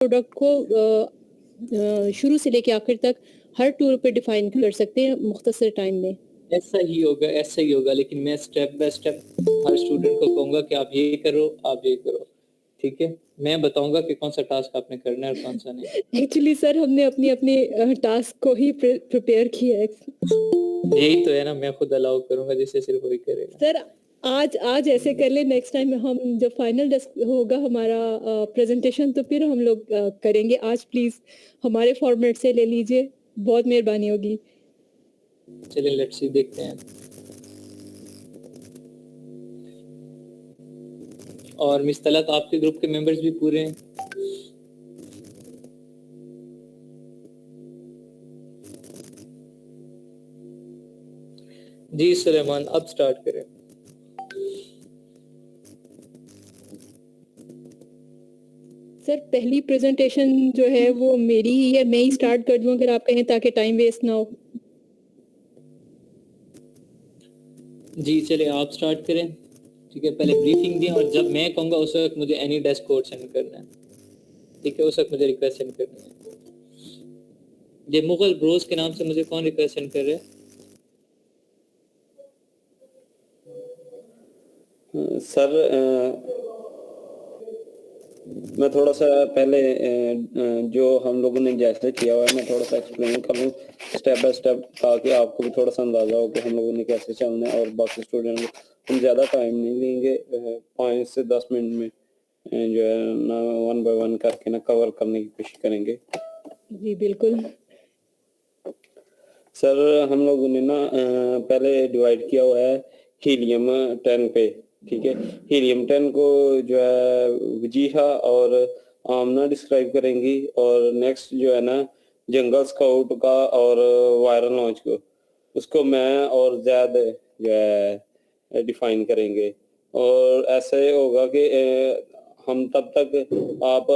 Product को शुरू से लेके आखिर तक हर टूर पे डिफाइन कर सकते हैं मुख्तसर टाइम में। ऐसा ही होगा, लेकिन मैं step by step her student को कहूंगा कि आप ये करो, आप ये करो, ठीक है। मैं बताऊंगा कि कौन सा टास्क आपने करना है और कौन सा नहीं। एक्चुअली सर हमने अपने टास्क को ही प्रिपेयर किया है। यही तो है ना, मैं खुद अलाउ करूंगा जिसे सिर्फ वही करेगा। सर आज ऐसे कर ले, नेक्स्ट टाइम हम जब फाइनल होगा हमारा प्रेजेंटेशन तो फिर हम लोग करेंगे। आज प्लीज हमारे फॉर्मेट से ले लीजिए, बहुत मेहरबानी होगी। चलिए लेट्स सी, देखते हैं। और मिस तलत, आपके ग्रुप के मेंबर्स भी पूरे हैं? जी सुलेमान, अब स्टार्ट करें। सर पहली प्रेजेंटेशन जो है वो मेरी ही है, मैं ही स्टार्ट कर दूं अगर आप कहें, ताकि टाइम वेस्ट ना हो। जी चलिए आप स्टार्ट करें, ठीक है। पहले ब्रीफिंग दी और जब मैं कहूँगा उस वक्त मुझे एनी डेस्क कोड सेंड करना है, ठीक है। उस वक्त मुझे रिक्वेस्ट सेंड करनी है। ये मुगल ब्रोस के नाम से मुझे कौन रिक्वेस्ट सेंड कर रहे हैं? सर मैं थोड़ा सा पहले जो हम लोगों ने जैसे किया हुआ है मैं थोड़ा सा एक्सप्लेन कर लूँ स्टेप बाय स्टेप, ताकि आपको भी थोड़ा सा अंदाजा हो कि हम लोगों ने कैसे चलना है। और बाकी स्टूडेंट हम ज़्यादा टाइम नहीं लेंगे, 5 से 10 मिनट में जो है ना 1 बाय 1 करके ना कवर करने की कोशिश करेंगे। जी बिल्कुल सर, हम लोगों ने ना पहले डिवाइड किया हुआ है हीलियम 10 पे, ठीक है। हीलियम 10 को जो है वजीहा और आमना डिस्क्राइब करेंगी, और नेक्स्ट जो है ना जंगल स्काउट का और वायरल लॉन्च को, उसको मैं और ज़ैद जो है डिफाइन करेंगे। और ऐसे होगा कि हम तब तक आप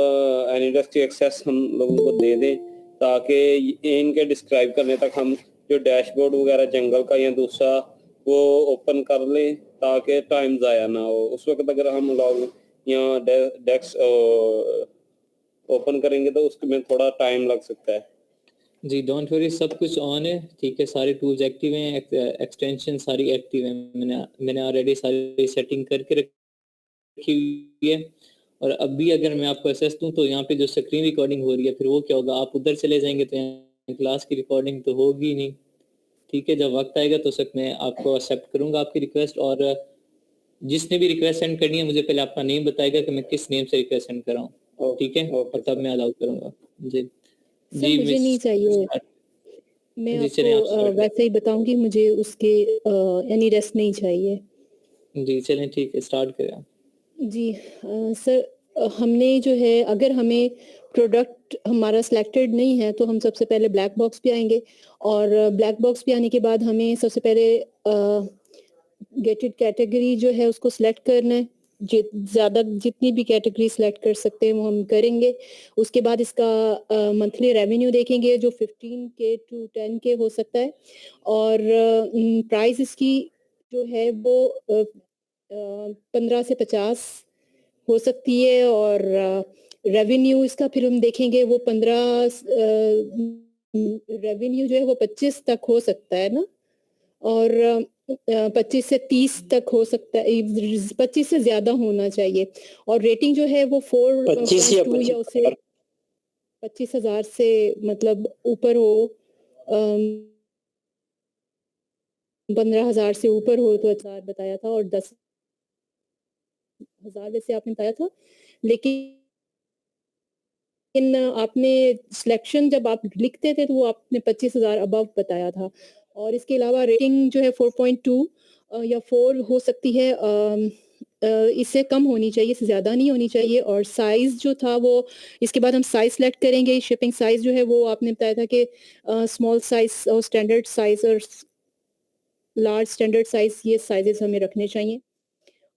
एनीडेस्क की एक्सेस हम लोगों को दे दें, ताकि इनके डिस्क्राइब करने तक हम जो डैशबोर्ड वगैरह जंगल का या दूसरा वो ओपन कर लें, ताकि टाइम ज़ाया ना हो। उस वक्त अगर हम लॉग या डेस्क ओपन करेंगे तो उसमें थोड़ा टाइम लग सकता है। जी डोंट वरी, सब कुछ ऑन है, ठीक है। सारे टूल्स एक्टिव हैं, एक्सटेंशन सारी एक्टिव हैं। मैंने ऑलरेडी सारी सेटिंग करके रखी हुई है। और अभी अगर मैं आपको असेस दूं तो यहाँ पे जो स्क्रीन रिकॉर्डिंग हो रही है, फिर वो क्या होगा, आप उधर चले जाएंगे तो यहाँ क्लास की रिकॉर्डिंग तो होगी नहीं, ठीक है। जब वक्त आएगा तो सक मैं आपको एक्सेप्ट करूंगा आपकी रिक्वेस्ट, और जिसने भी रिक्वेस्ट सेंड करनी है मुझे पहले अपना नेम बताएगा कि मैं किस नेम से रिक्वेस्ट सेंड कर रहा हूँ, ठीक है। और तब मैं अलाउ करूंगा। जी जी मुझे नहीं चाहिए, मैं आपको वैसे ही बताऊंगी, मुझे उसके एनी रेस्ट नहीं चाहिए। जी चलें ठीक है, स्टार्ट करें आप। जी सर हमने जो है, अगर हमें प्रोडक्ट हमारा सिलेक्टेड नहीं है तो हम सबसे पहले ब्लैक बॉक्स पे आएंगे, और ब्लैक बॉक्स पे आने के बाद हमें सबसे पहले गेटेड कैटेगरी जो है उसको सिलेक्ट करना है। ज़्यादा जितनी भी कैटेगरी सिलेक्ट कर सकते हैं वो हम करेंगे। उसके बाद इसका मंथली रेवेन्यू देखेंगे जो 15K to 10K हो सकता है, और प्राइस इसकी जो है वो 15 से 50 हो सकती है, और रेवेन्यू इसका फिर हम देखेंगे वो 15 रेवेन्यू जो है वो 25 तक हो सकता है ना, और 25 से 30 तक हो सकता है, 25 से ज्यादा होना चाहिए। और रेटिंग जो है वो 4.2 या उससे 25,000 से मतलब ऊपर हो, 15,000 से ऊपर हो तो 10,000 बताया था, और 10,000 वैसे आपने बताया था। लेकिन आपने सिलेक्शन जब आप लिखते थे तो वो आपने 25,000 अबव बताया था। और इसके अलावा रेटिंग जो है 4.2 या 4 हो सकती है, इससे कम होनी चाहिए, इससे ज़्यादा नहीं होनी चाहिए। और साइज़ जो था वो, इसके बाद हम साइज़ सेलेक्ट करेंगे। शिपिंग साइज़ जो है वो आपने बताया था कि स्मॉल साइज़ और स्टैंडर्ड साइज़ और लार्ज स्टैंडर्ड साइज़, ये साइजेस हमें रखने चाहिए।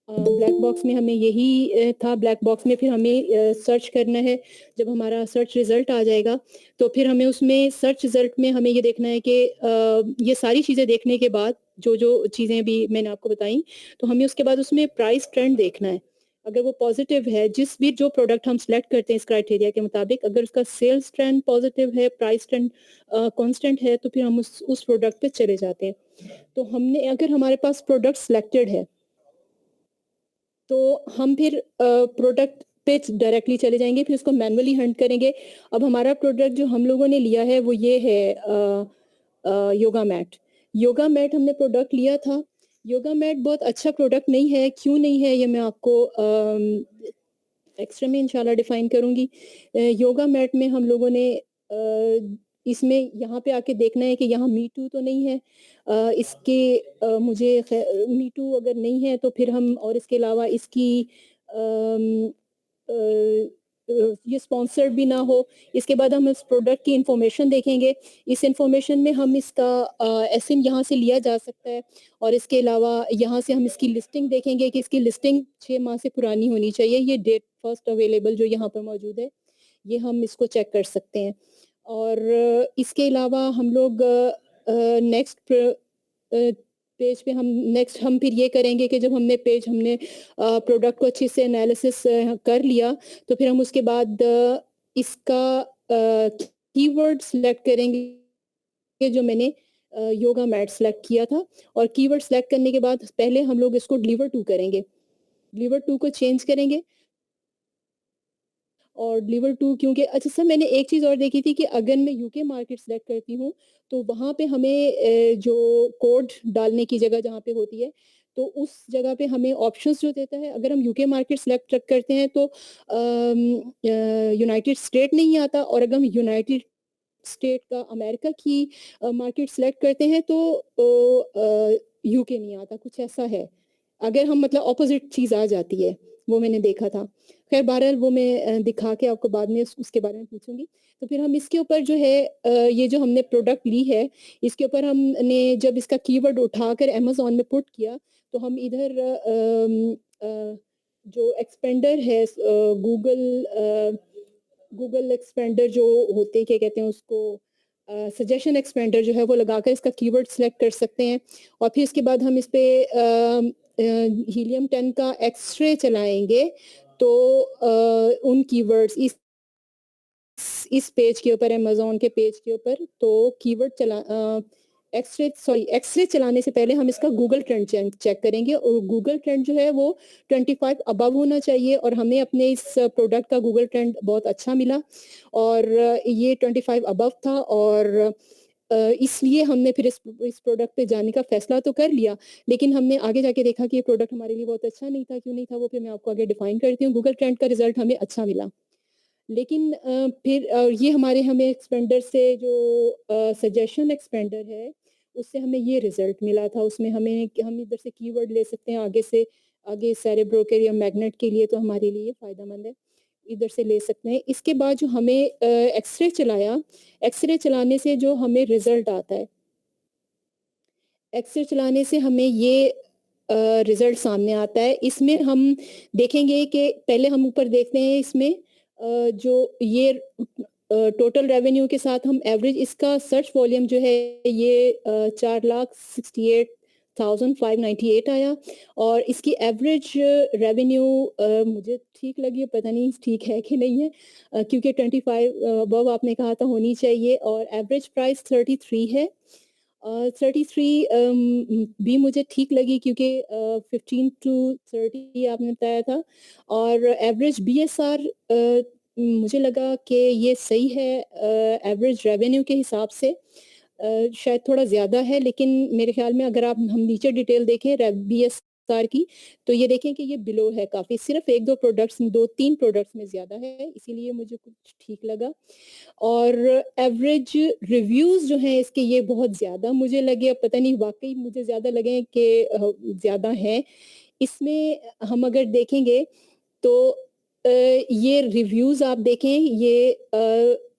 ब्लैक बॉक्स में हमें यही था। ब्लैक बॉक्स में फिर हमें सर्च करना है। जब हमारा सर्च रिज़ल्ट आ जाएगा तो फिर हमें उसमें सर्च रिज़ल्ट में हमें ये देखना है कि ये सारी चीज़ें देखने के बाद जो चीज़ें भी मैंने आपको बताई, तो हमें उसके बाद उसमें प्राइस ट्रेंड देखना है। अगर वो पॉजिटिव है, जिस भी जो प्रोडक्ट हम सेलेक्ट करते हैं इस क्राइटेरिया के मुताबिक, अगर उसका सेल्स ट्रेंड पॉजिटिव है, प्राइस ट्रेंड कांस्टेंट है, तो फिर हम उस प्रोडक्ट पे चले जाते हैं। तो हमने अगर हमारे पास प्रोडक्ट सिलेक्टेड है, तो हम फिर प्रोडक्ट पे डायरेक्टली चले जाएंगे, फिर उसको मैनुअली हंट करेंगे। अब हमारा प्रोडक्ट जो हम लोगों ने लिया है वो ये है योगा मैट। योगा मैट हमने प्रोडक्ट लिया था। योगा मैट बहुत अच्छा प्रोडक्ट नहीं है। क्यों नहीं है ये मैं आपको एक्स्ट्रा में इंशाल्लाह डिफाइन करूंगी। योगा मैट में हम लोगों ने इसमें यहाँ पे आके देखना है कि यहाँ मी टू तो नहीं है। इसके मुझे मी टू अगर नहीं है तो फिर हम, और इसके अलावा इसकी अम, अ, ये स्पॉन्सर्ड भी ना हो। इसके बाद हम इस प्रोडक्ट की इंफॉर्मेशन देखेंगे। इस इंफॉर्मेशन में हम इसका एसएन यहाँ से लिया जा सकता है, और इसके अलावा यहाँ से हम इसकी लिस्टिंग देखेंगे कि इसकी लिस्टिंग 6 माह से पुरानी होनी चाहिए। ये डेट फर्स्ट अवेलेबल जो यहाँ पर मौजूद है, ये हम इसको चेक कर सकते हैं। और इसके अलावा हम लोग नेक्स्ट पेज पे हम फिर ये करेंगे कि जब हमने प्रोडक्ट को अच्छे से एनालिसिस कर लिया, तो फिर हम उसके बाद इसका कीवर्ड सिलेक्ट करेंगे जो मैंने योगा मैट सेलेक्ट किया था। और कीवर्ड सेलेक्ट करने के बाद पहले हम लोग इसको डिलीवर टू करेंगे, डिलीवर टू को चेंज करेंगे। और डिलीवर टू, क्योंकि अच्छा सर मैंने एक चीज़ और देखी थी कि अगर मैं यूके मार्केट सेलेक्ट करती हूँ, तो वहाँ पे हमें जो कोड डालने की जगह जहाँ पे होती है, तो उस जगह पे हमें ऑप्शंस जो देता है, अगर हम यूके मार्केट सेलेक्ट करते हैं तो यूनाइटेड स्टेट नहीं आता, और अगर हम यूनाइटेड स्टेट का अमेरिका की मार्केट सेलेक्ट करते हैं तो यूके नहीं आता, कुछ ऐसा है। अगर हम मतलब ऑपोजिट चीज़ आ जाती है, वो मैंने देखा था। खैर बहरहाल वो मैं दिखा के आपको बाद में उसके बारे में पूछूंगी। तो फिर हम इसके ऊपर जो है ये जो हमने प्रोडक्ट ली है, इसके ऊपर हमने जब इसका कीवर्ड उठाकर अमेज़न में पुट किया, तो हम इधर जो एक्सपेंडर है गूगल एक्सपेंडर जो होते हैं, क्या कहते हैं उसको, सजेशन एक्सपेंडर जो है वो लगाकर इसका कीवर्ड सेलेक्ट कर सकते हैं। और फिर इसके बाद हम इस पे हीलियम 10 का एक्सरे चलाएंगे, तो उन कीवर्ड्स इस पेज के ऊपर, अमेज़न के पेज के ऊपर, तो कीवर्ड एक्सरे चलाने से पहले हम इसका गूगल ट्रेंड चेक करेंगे, और गूगल ट्रेंड जो है वो 25 अबव होना चाहिए। और हमें अपने इस प्रोडक्ट का गूगल ट्रेंड बहुत अच्छा मिला, और ये 25 अबव था, और इसलिए हमने फिर इस प्रोडक्ट पे जाने का फैसला तो कर लिया। लेकिन हमने आगे जाके देखा कि ये प्रोडक्ट हमारे लिए बहुत अच्छा नहीं था। क्यों नहीं था वो फिर मैं आपको आगे डिफाइन करती हूँ। गूगल ट्रेंड का रिजल्ट हमें अच्छा मिला, लेकिन फिर ये हमें एक्सपेंडर से जो सजेशन एक्सपेंडर है, उससे हमें ये रिजल्ट मिला था। उसमें हम इधर से कीवर्ड ले सकते हैं, आगे सारे ब्रोकर या मैग्नेट के लिए, तो हमारे लिए फ़ायदेमंद है, इधर से ले सकते हैं। इसके बाद जो हमें एक्सरे चलाया, एक्सरे चलाने से जो हमें रिजल्ट आता है, एक्सरे चलाने से हमें ये रिजल्ट सामने आता है। इसमें हम देखेंगे कि पहले हम ऊपर देखते हैं इसमें जो ये टोटल रेवेन्यू के साथ हम एवरेज, इसका सर्च वॉल्यूम जो है ये 4,68,598 आया, और इसकी एवरेज रेवेन्यू मुझे ठीक लगी, पता नहीं ठीक है कि नहीं है, क्योंकि 25 अबव आपने कहा था होनी चाहिए, और एवरेज प्राइस 33 है। 33 भी मुझे ठीक लगी, क्योंकि 15 टू 30 आपने बताया था, और एवरेज बीएसआर मुझे लगा कि ये सही है एवरेज रेवेन्यू के हिसाब से। शायद थोड़ा ज़्यादा है, लेकिन मेरे ख्याल में अगर हम नीचे डिटेल देखें बीएसआर की, तो ये देखें कि ये बिलो है काफ़ी, सिर्फ 2-3 प्रोडक्ट्स में ज़्यादा है, इसीलिए मुझे कुछ ठीक लगा। और एवरेज रिव्यूज़ जो हैं इसके, ये बहुत ज़्यादा मुझे लगे, अब पता नहीं वाक़ई मुझे ज़्यादा लगे कि ज़्यादा हैं। इसमें हम अगर देखेंगे तो ये रिव्यूज़ आप देखें, ये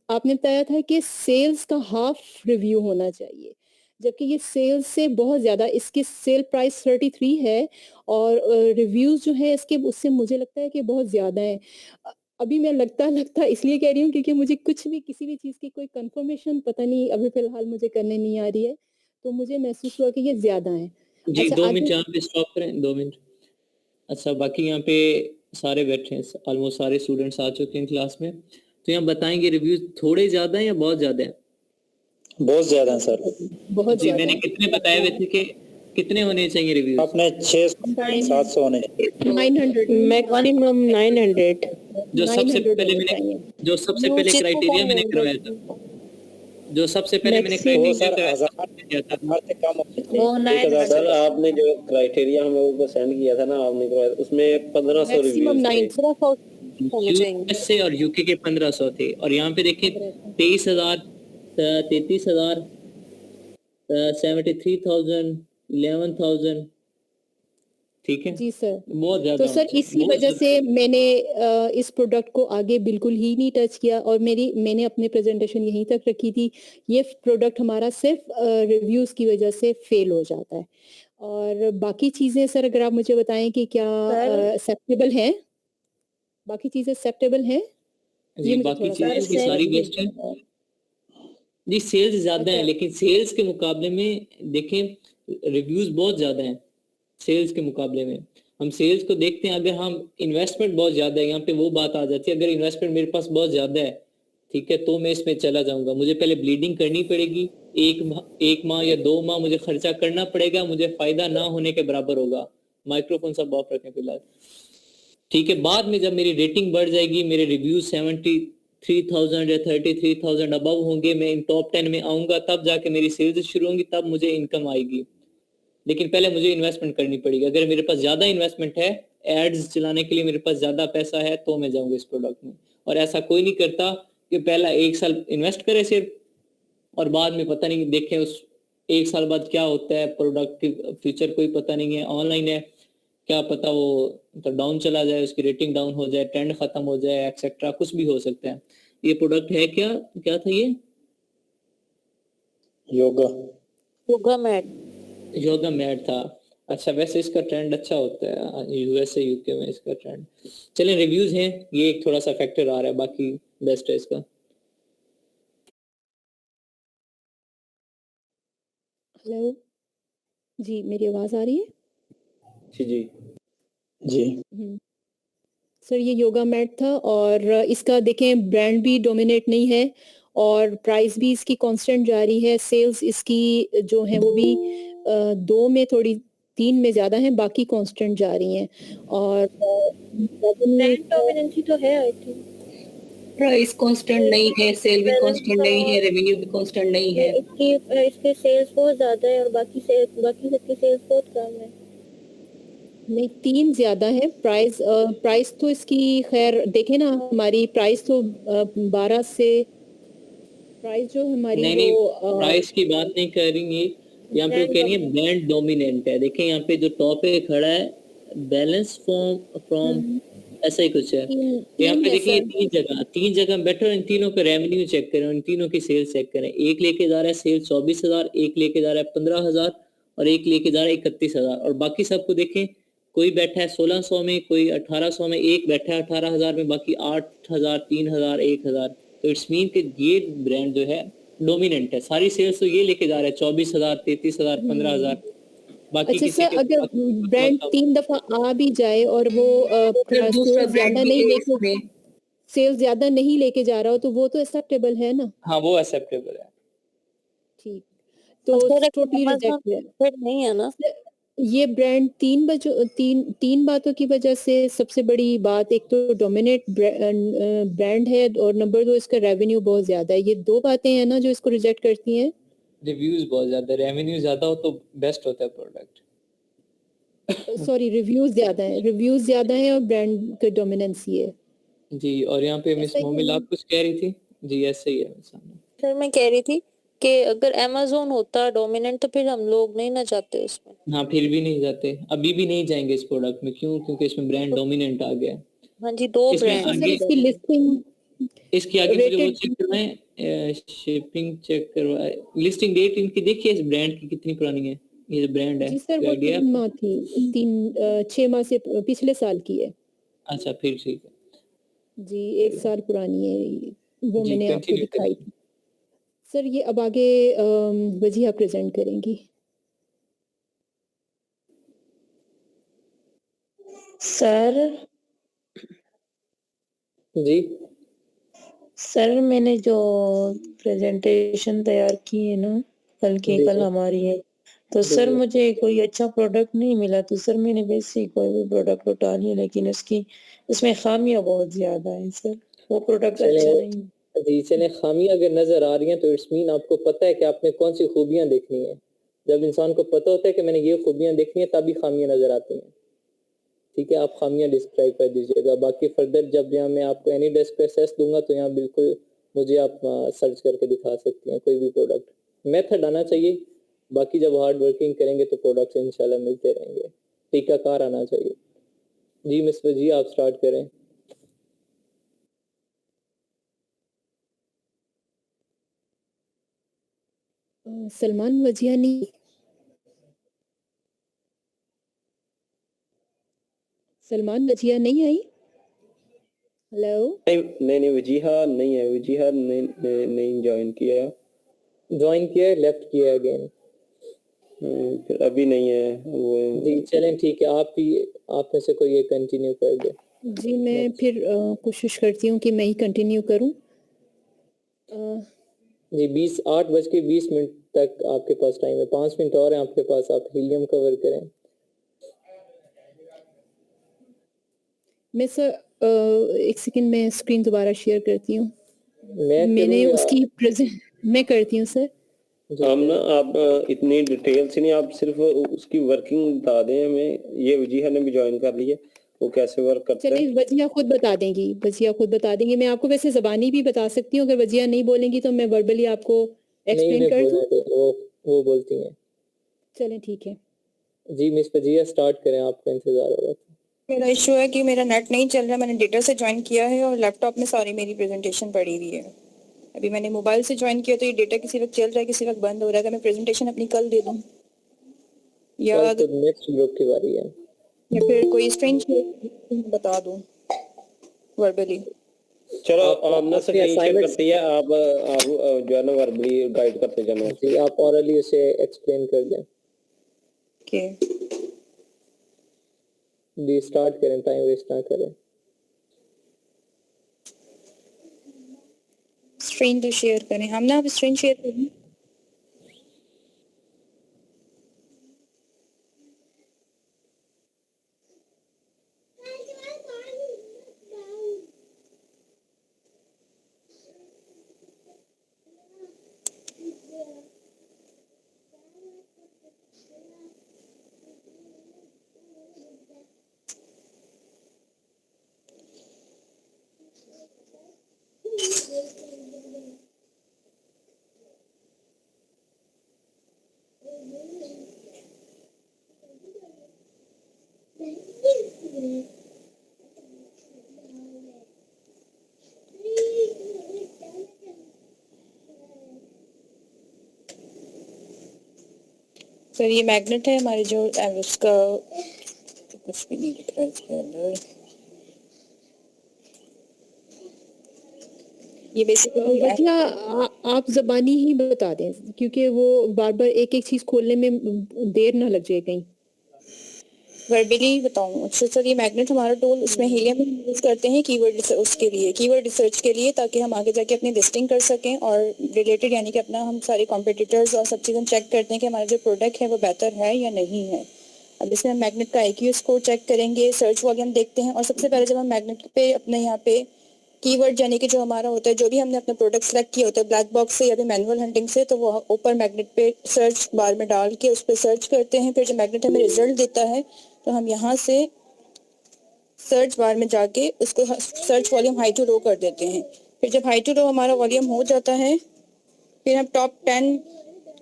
आपने बताया था कि सेल्स का हाफ रिव्यू होना चाहिए, जबकि ये सेल्स से बहुत ज़्यादा, इसकी सेल प्राइस 33 है, और रिव्यूज़ जो है इसके, उससे मुझे लगता है कि बहुत ज़्यादा है। अभी मैं लगता इसलिए कह रही हूँ क्योंकि मुझे कुछ भी, किसी भी चीज़ की कोई कंफर्मेशन पता नहीं अभी फ़िलहाल मुझे करने नहीं आ रही है, तो मुझे महसूस हुआ कि ये ज़्यादा है। जी, अच्छा 2 मिनट आगे यहाँ पे स्टॉप करें, 2 मिनट। अच्छा, बाकी यहाँ पे सारे बैठे हैं, ऑलमोस्ट सारे स्टूडेंट्स आ चुके हैं क्लास में। तो यहाँ बताएंगे रिव्यूज थोड़े ज्यादा हैं या बहुत ज्यादा है? बहुत ज्यादा है सर। बहुत जी, ज्यादा मैंने है। कितने बताए हुए थे कि कितने होने चाहिए रिव्यूज? अपने 600-700 होने 900 मैक्सिमम 900। जो सबसे 900 पहले होने मैंने चाहिए। जो सबसे पहले क्राइटेरिया मैंने करवाया था, जो सबसे पहले मैंने वो क्राइटेरिया सर कराया 1000 था, से कम होने चाहिए। वो 900 सर आपने जो क्राइटेरिया हम लोगों को सेंड किया था ना, आपने करवाया, उसमें 1500 मैक्सिमम रिव्यूज थे। 900 होने चाहिए। यूएस से और यूके के 1500 थे, और यहाँ पे देखें 23,000, 33,000, 73,000, 11,000। ठीक है, जी सर। बहुत ज्यादा तो सर होना इसी चाहिए, बहुत वजह ज्यादा। से मैंने इस प्रोडक्ट को आगे बिल्कुल ही नहीं टच किया, और मैंने अपनी प्रेजेंटेशन यहीं तक रखी थी। ये प्रोडक्ट हमारा सिर्फ रिव्यूज की वजह से फेल हो जाता है। और बाकी चीजें सर अगर आप मुझे बताएं कि क्या एक्सेप्टेबल हैं, बाकी चीजें एक्सेप्टेबल हैं, जी, ये मुझे बाकी थोड़ा सा चीजें की सारी बेस्ट है जी। सेल्स ज्यादा है, लेकिन सेल्स के मुकाबले में देखें रिव्यूज बहुत ज्यादा हैं सेल्स के मुकाबले में। हम सेल्स को देखते हैं, अगर हम इन्वेस्टमेंट बहुत ज्यादा है, यहाँ पे वो बात आ जाती है, अगर इन्वेस्टमेंट मेरे पास बहुत ज्यादा है, ठीक है, तो मैं इसमें चला जाऊंगा। मुझे पहले ब्लीडिंग करनी पड़ेगी, एक माह या 2 माह मुझे खर्चा करना पड़ेगा, मुझे फायदा ना होने के बराबर होगा। माइक्रोफोन सब ऑफ रखें फिलहाल, ठीक है। बाद में जब मेरी रेटिंग बढ़ जाएगी, मेरे रिव्यूज 73,000 या 33,000 अबव होंगे, मैं इन टॉप 10 में आऊंगा, तब जाके मेरी सेल्स शुरू होंगी, तब मुझे इनकम आएगी। लेकिन पहले मुझे इन्वेस्टमेंट करनी पड़ेगी। अगर मेरे पास ज्यादा इन्वेस्टमेंट है, एड्स चलाने के लिए मेरे पास ज्यादा पैसा है, तो मैं जाऊंगा इस प्रोडक्ट में। और ऐसा कोई नहीं करता कि पहला 1 साल इन्वेस्ट करे सिर्फ, और बाद में पता नहीं देखें उस 1 साल बाद क्या होता है, प्रोडक्ट की फ्यूचर कोई पता नहीं है। ऑनलाइन है, क्या पता वो तो डाउन चला जाए, उसकी रेटिंग डाउन हो जाए, ट्रेंड खत्म हो जाए, एक्सेट्रा, कुछ भी हो सकता है। ये प्रोडक्ट है क्या क्या था ये? योगा मैट। योगा मैट था। अच्छा, वैसे इसका ट्रेंड अच्छा होता है यूएस से यूके में इसका ट्रेंड। चलें, रिव्यूज हैं, ये एक थोड़ा सा फैक्टर आ रहा है, बाकी बेस्ट है इसका। हेलो जी, मेरी आवाज आ रही है? जी जी जी। सर ये योगा मैट था, और इसका देखें ब्रांड भी डोमिनेट नहीं है, और प्राइस भी इसकी कांस्टेंट जा रही है। सेल्स इसकी जो है वो भी 2 में थोड़ी, 3 में ज्यादा है, बाकी कांस्टेंट जा रही हैं। और ब्रांड डोमिनेंसी तो है आई थिंक। प्राइस कांस्टेंट नहीं है, सेल भी कांस्टेंट नहीं है, रेवेन्यू भी कांस्टेंट नहीं है। इसके सेल्स बहुत ज्यादा है और बाकी सबकी सेल्स बहुत कम है। नहीं, 3 ज्यादा है। प्राइस तो इसकी खैर देखें ना, हमारी प्राइस तो 12 से, प्राइस जो हमारी नहीं, वो प्राइस की बात नहीं कर रही है यहाँ पे, वो कह रही है ब्रांड डोमिनेंट है। देखें यहाँ पे जो टॉप पे खड़ा है, बैलेंस फ्रॉम ऐसा ही कुछ है। तो यहाँ पे देखिए तीन जगह बैठे हो, इन तीनों का रेवेन्यू चेक करें, इन तीनों की सेल्स चेक करें। एक लेके जा रहा है सेल 24,000, एक लेके जा रहा है 15,000, और एक लेके जा रहा है 31,000। और बाकी सबको देखें, कोई बैठा है 1600 में, कोई 1800 में, एक बैठा है 18,000 में, बाकी 8,000, 3,000, 1,000। तो इट्स मीन कि ये ब्रांड जो है डोमिनेंट है। सारी सेल्स तो ये लेके जा रहा है 24,000, 33,000, 15,000। बाकी अच्छा किसी सर, के अगर ब्रांड 3 दफा आ भी जाए और वो फिर दूसरा सेल्स ब्रांड ज्यादा भी नहीं है लेके इसमें। सेल्स ज्यादा नहीं लेके जा रहा हो, तो वो तो एक्सेप्टेबल है ना? हाँ, वो एक्सेप्टेबल है। ठीक, तो टोटली रिजेक्ट है। फिर नहीं है ना। ये ब्रांड तीन बातों की वजह से, सबसे बड़ी बात, एक तो डोमिनेट ब्रांड है, और नंबर 2 इसका रेवेन्यू बहुत ज्यादा है। ये 2 बातें हैं ना जो इसको रिजेक्ट करती हैं। रिव्यूज बहुत ज्यादा, रेवेन्यू ज्यादा हो तो बेस्ट होता है प्रोडक्ट। सॉरी, रिव्यूज ज्यादा है और ब्रांड का डोमिनेंसी है। जी, और यहाँ पे मिस ऐसा ही मोमिल है। आप कुछ कह रही थी? जी, ऐसे ही है मेरे सामने। सर मैं कह रही थी कि अगर अमेज़न होता डोमिनेंट तो फिर हम लोग नहीं ना जाते उसमें। हाँ, फिर भी नहीं जाते, अभी भी नहीं जाएंगे इस प्रोडक्ट में। क्यों? क्योंकि इसमें ब्रांड डोमिनेंट आ गया है। हाँ जी, 2 इसमें ब्रांड। सर आगे इसकी लिस्टिंग इसके आगे मुझे वो रेटेड चेक करवाएं, शिपिंग चेक करवाए, लिस्टिंग डेट इनकी देखिए इस ब्रांड की कितनी पुरानी है। ये जो ब्रांड है, जी सर, कोई वो आइडिया 3 है? माह थी, 6 माह से पिछले साल की है। अच्छा, फिर ठीक है जी, 1 साल पुरानी है वो जी, मैंने आपको कंटिन्यू दिखाई करें। थी। सर ये अब आगे वजीहा प्रेजेंट करेंगी। सर जी सर मैंने जो प्रेजेंटेशन तैयार की है ना कल जी कल जी हमारी है, तो जी सर जी मुझे कोई अच्छा प्रोडक्ट नहीं मिला, तो सर मैंने वैसे ही कोई भी प्रोडक्ट उठा लिया, लेकिन उसमें खामियां बहुत ज्यादा है सर, वो प्रोडक्ट चले अच्छा नहीं। जी चले, खामियां अगर नजर आ रही हैं तो इट्स मीन आपको पता है कि आपने कौन सी खूबियां देखनी है। जब इंसान को पता होता है कि मैंने ये खूबियां देखनी है तभी खामियां नजर आती हैं। ठीक है, आप खामियां डिस्क्राइब कर दीजिएगा। बाकी फर्दर जब यहाँ मैं आपको एनी डेस्क पे असेस दूंगा तो यहाँ बिल्कुल मुझे आप सर्च करके दिखा सकती हैं कोई भी प्रोडक्ट। मेथड आना चाहिए, बाकी जब हार्ड वर्किंग करेंगे तो प्रोडक्ट्स इंशाल्लाह मिलते रहेंगे। तरीकाकार आना चाहिए। जी मिस वजी आप स्टार्ट करें। सलमान वजिया नहीं, सलमान वजिया नहीं आई। हेलो, नहीं वजीहा नहीं है, वजीहा नहीं ज्वाइन किया। ज्वाइन किया है, लेफ्ट किया है अगेन। फिर अभी नहीं है वो। जी चलें ठीक है, आप में से कोई ये कंटिन्यू कर दे। जी मैं फिर कोशिश करती हूँ कि मैं ही कंटिन्यू करूँ। जी 8:20 तक आपके पास टाइम है, 5 मिनट और हैं आपके पास, आप हीलियम कवर करें। मैं सर एक सेकंड में स्क्रीन दोबारा शेयर करती हूँ। मैं मैंने करूँ या उसकी प्रेजेंट मैं करती हूँ सर। हम ना आप इतनी डिटेल से नहीं, आप सिर्फ उसकी वर्किंग बता दें हमें। ये वजीहा ने भी ज्वाइन कर लिया, वो कैसे वर्क करता है। चलिए वजिया खुद बता देंगी, वजिया खुद बता देंगी। मैं आपको वैसे ज़बानी भी बता सकती हूँ, अगर वजिया नहीं बोलेंगी तो मैं वर्बली आपको नहीं एक्सप्लेन उन्हें कर दूँ? बोलने दो, वो बोलती हैं। चलें ठीक है। जी मिस वजिया स्टार्ट करें, आपका इंतजार हो रहा था। मेरा इशू है कि मेरा नेट नहीं चल रहा, मैंने डेटा से ज्वाइन किया है और लैपटॉप में सारी मेरी प्रेजेंटेशन पड़ी हुई है। अभी मैंने मोबाइल से ज्वाइन किया तो ये डेटा किसी वक्त चल रहा है, किसी वक्त बंद हो रहा है। अगर मैं प्रेजेंटेशन अपनी कल दे दूं या कल तो नेक्स्ट ग्रुप की बारी है। या फिर कोई स्क्रीन बता दूं वर्बली। चलो आप आप ना अपने स्क्रीन शेयर असाइनमेंट्स करती है, आप जो है ना वर्बली गाइड करते जाना। जी आप ऑरली उसे एक्सप्लेन कर दें। के जी स्टार्ट करें, टाइम वेस्ट ना करें। स्क्रीन तो शेयर करें हम ना, अब स्क्रीन शेयर करें। सर ये मैग्नेट है हमारे जो उसका कुछ भी नहीं दिख रहा है इसके अंदर। ये बेसिकली वजिया आप ज़बानी ही बता दें, क्योंकि वो बार-बार एक-एक चीज़ खोलने में देर ना लग जाए कहीं। वर्बली बताऊं। अच्छा सर, ये मैग्नेट हमारा टूल, उसमें हीलियम यूज करते हैं कीवर्ड उसके लिए, कीवर्ड रिसर्च के लिए, ताकि हम आगे जाके अपनी लिस्टिंग कर सकें और रिलेटेड, यानी कि अपना हम सारे कॉम्पिटिटर्स और सब चीज़ें चेक करते हैं कि हमारा जो प्रोडक्ट है वो बेहतर है या नहीं है। अब इसमें हम मैग्नेट का IQ स्कोर चेक करेंगे, सर्च वॉल्यूम देखते हैं, और सबसे पहले जब हम मैग्नेट पे अपने यहाँ पे कीवर्ड यानी कि जो हमारा होता है, जो भी हमने अपना प्रोडक्ट सेलेक्ट किया होता है ब्लैक बॉक्स से या फिर मैनुअल हंटिंग से, तो वो ऊपर मैग्नेट पे सर्च बार में डाल के उस पर सर्च करते हैं। फिर जब मैग्नेट हमें रिजल्ट देता है तो हम यहाँ से सर्च बार में जाके उसको search volume high to low कर देते हैं। फिर जब हाई टू लो हमारा वॉल्यूम हो जाता है, फिर हम टॉप 10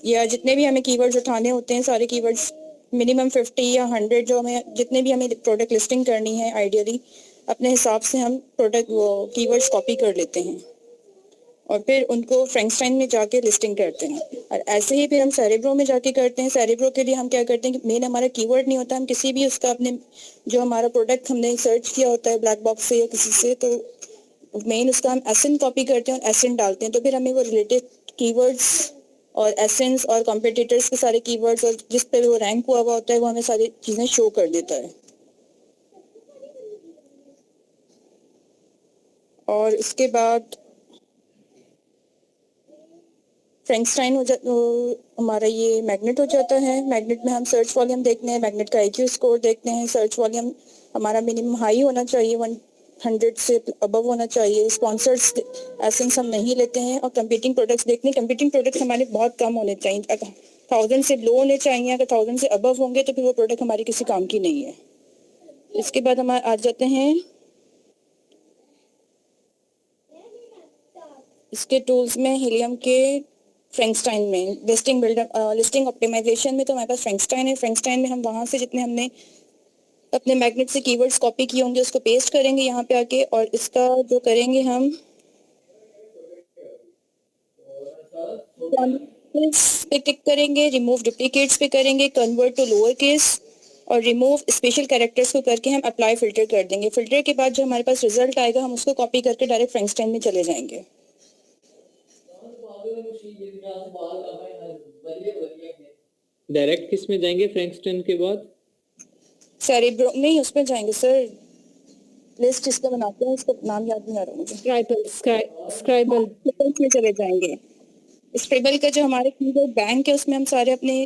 या जितने भी हमें कीवर्ड्स उठाने होते हैं, सारे कीवर्ड्स मिनिमम 50 या 100, जो हमें जितने भी हमें प्रोडक्ट लिस्टिंग करनी है आइडियली, अपने हिसाब से हम प्रोडक्ट वो कीवर्ड्स कॉपी कर लेते हैं और फिर उनको फ्रैंकस्टाइन में जाके लिस्टिंग करते हैं। और ऐसे ही फिर हम सेरेब्रो में जाके करते हैं। सेरेब्रो के लिए हम क्या करते हैं कि मेन हमारा कीवर्ड नहीं होता, हम किसी भी उसका अपने जो हमारा प्रोडक्ट हमने सर्च किया होता है ब्लैक बॉक्स से या किसी से, तो मेन उसका हम एसेंट कॉपी करते हैं और एसेंट डालते हैं। तो फिर हमें वो रिलेटेड कीवर्ड्स और एसेंस और कॉम्पिटिटर्स के सारे कीवर्ड्स और जिस पे वो रैंक हुआ होता है वो हमें सारी चीज़ें शो कर देता है। और इसके बाद फ्रैंकस्टाइन हमारा ये मैग्नेट हो जाता है। मैग्नेट में हम सर्च वॉल्यूम देखते हैं, मैग्नेट का आईक्यू स्कोर देखते हैं, सर्च वॉल्यूम हमारा मिनिमम हाई होना चाहिए, 100 से अबव होना चाहिए। स्पॉन्सर्स एसेंस हम नहीं लेते हैं। और कंपीटिंग प्रोडक्ट्स देखते हैं, कंपीटिंग प्रोडक्ट्स हमारे बहुत कम होने चाहिए, 1000 से लो होने चाहिए। अगर 1000 से अबव होंगे तो फिर वो प्रोडक्ट हमारी किसी काम की नहीं है। इसके बाद हम आ जाते हैं इसके टूल्स में, हीलियम के फ्रैंकस्टाइन में लिस्टिंग ऑप्टिमाइजेशन में तो हमारे पास फ्रैंकस्टाइन है। फ्रैंकस्टाइन में हम वहां से जितने हमने अपने मैग्नेट से कीवर्ड्स कॉपी किए होंगे उसको पेस्ट करेंगे यहाँ पे आके, और इसका जो करेंगे हम पे टिक करेंगे, रिमूव डुप्लीकेट्स पे करेंगे, कन्वर्ट टू लोअर केस और रिमूव स्पेशल कैरेक्टर्स को करके हम अप्लाई फिल्टर कर देंगे। फिल्टर के बाद जो हमारे पास रिजल्ट आएगा हम उसको कॉपी करके डायरेक्ट फ्रैंकस्टाइन में चले जाएंगे। डायरेक्ट किस में जाएंगे फ्रैंकस्टाइन के बाद? सेरेब्रो नहीं, उसमें जाएंगे सर, लिस्ट इसका बनाते हैं, इसका नाम याद नहीं आ रहा मुझे। स्क्राइबल में चले जाएंगे। स्क्राइबल का जो हमारे कीवर्ड बैंक है उसमें हम सारे अपने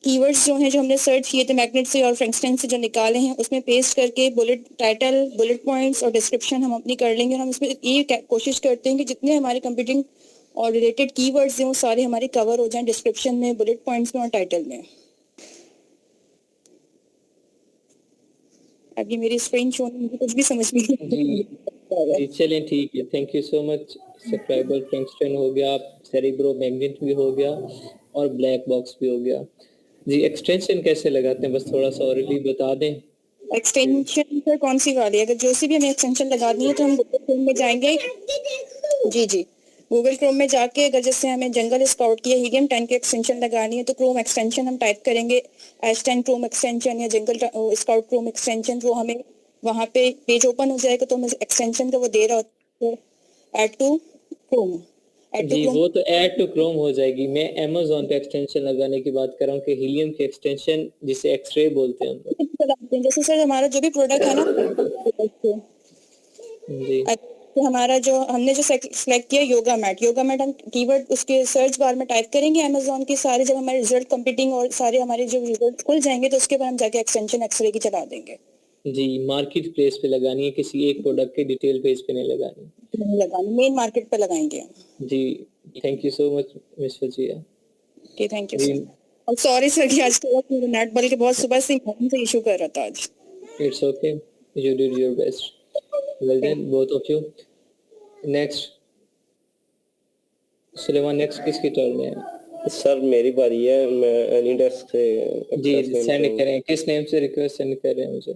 कीवर्ड्स जो हैं जो हमने सर्च किए थे मैग्नेट से और फ्रैंकस्टाइन से जो निकाले हैं उसमें पेस्ट करके बुलेट टाइटल, बुलेट पॉइंट्स और डिस्क्रिप्शन हम अपनी कर लेंगे। हम इसमें ये कोशिश करते हैं कि जितने हमारे कंप्यूटिंग और रिलेटेड कीवर्ड्स हैं वो सारे हमारे कवर हो जाएं डिस्क्रिप्शन में, बुलेट पॉइंट्स में और टाइटल में। अभी मेरी स्क्रीन शो मुझे कुछ भी समझ नहीं जी चलें, ठीक है, थैंक यू सो मच। स्क्राइबल फ्रैंकस्टाइन हो गया, सेरेब्रो मैग्नेट भी हो गया और ब्लैक बॉक्स भी हो गया। जी एक्सटेंशन कैसे लगाते हैं, बस थोड़ा सा ऑरली बता दें। एक्सटेंशन सर कौन सी वाली है? अगर जो सी भी हमें एक्सटेंशन लगानी है तो हम गूगल क्रोम में जाएंगे। जी गूगल क्रोम में जाके अगर जैसे हमें जंगल स्काउट की हीलियम 10 की एक्सटेंशन लगानी है तो क्रोम एक्सटेंशन हम टाइप करेंगे H10 क्रोम एक्सटेंशन या जंगल स्काउट क्रोम एक्सटेंशन, वो हमें वहाँ पे पेज ओपन हो जाएगा तो हमें एक्सटेंशन का वो दे रहा होता है ऐड टू क्रोम। जी वो तो ऐड टू क्रोम हो जाएगी। मैं Amazon पे एक्सटेंशन लगाने की बात कर रहा हूँ कि हीलियम की एक्सटेंशन जिसे एक्सरे बोलते हैं हम लोग। जैसे सर हमारा जो भी प्रोडक्ट है ना जी तो हमारा जो हमने जो सेलेक्ट किया योगा मैट हम कीवर्ड उसके सर्च बार में टाइप करेंगे Amazon के सारे, जब हमारे रिजल्ट कंप्यूटिंग और सारे हमारे जो रिजल्ट खुल जाएंगे तो उसके बाद हम जाके एक्सटेंशन एक्सरे की चला देंगे। जी मार्केट प्लेस पे लगानी है, किसी एक प्रोडक्ट के डिटेल पेज पे नहीं लगानी, मेन मार्केट पे लगाएंगे। जी thank you so much miss Fazia. Okay thank you sir. और सॉरी सर कि आज मेरा नेट बल्कि बहुत सुबह से इशू कर रहा था आज। It's okay, you did your best, well done both of you. Next Suleman, next किसकी टर्न है? सर मेरी बारी है, मैं एनी डेस्क से जी सेंड करें, किस नेम से रिक्वेस्ट सेंड कर रहे हैं मुझे?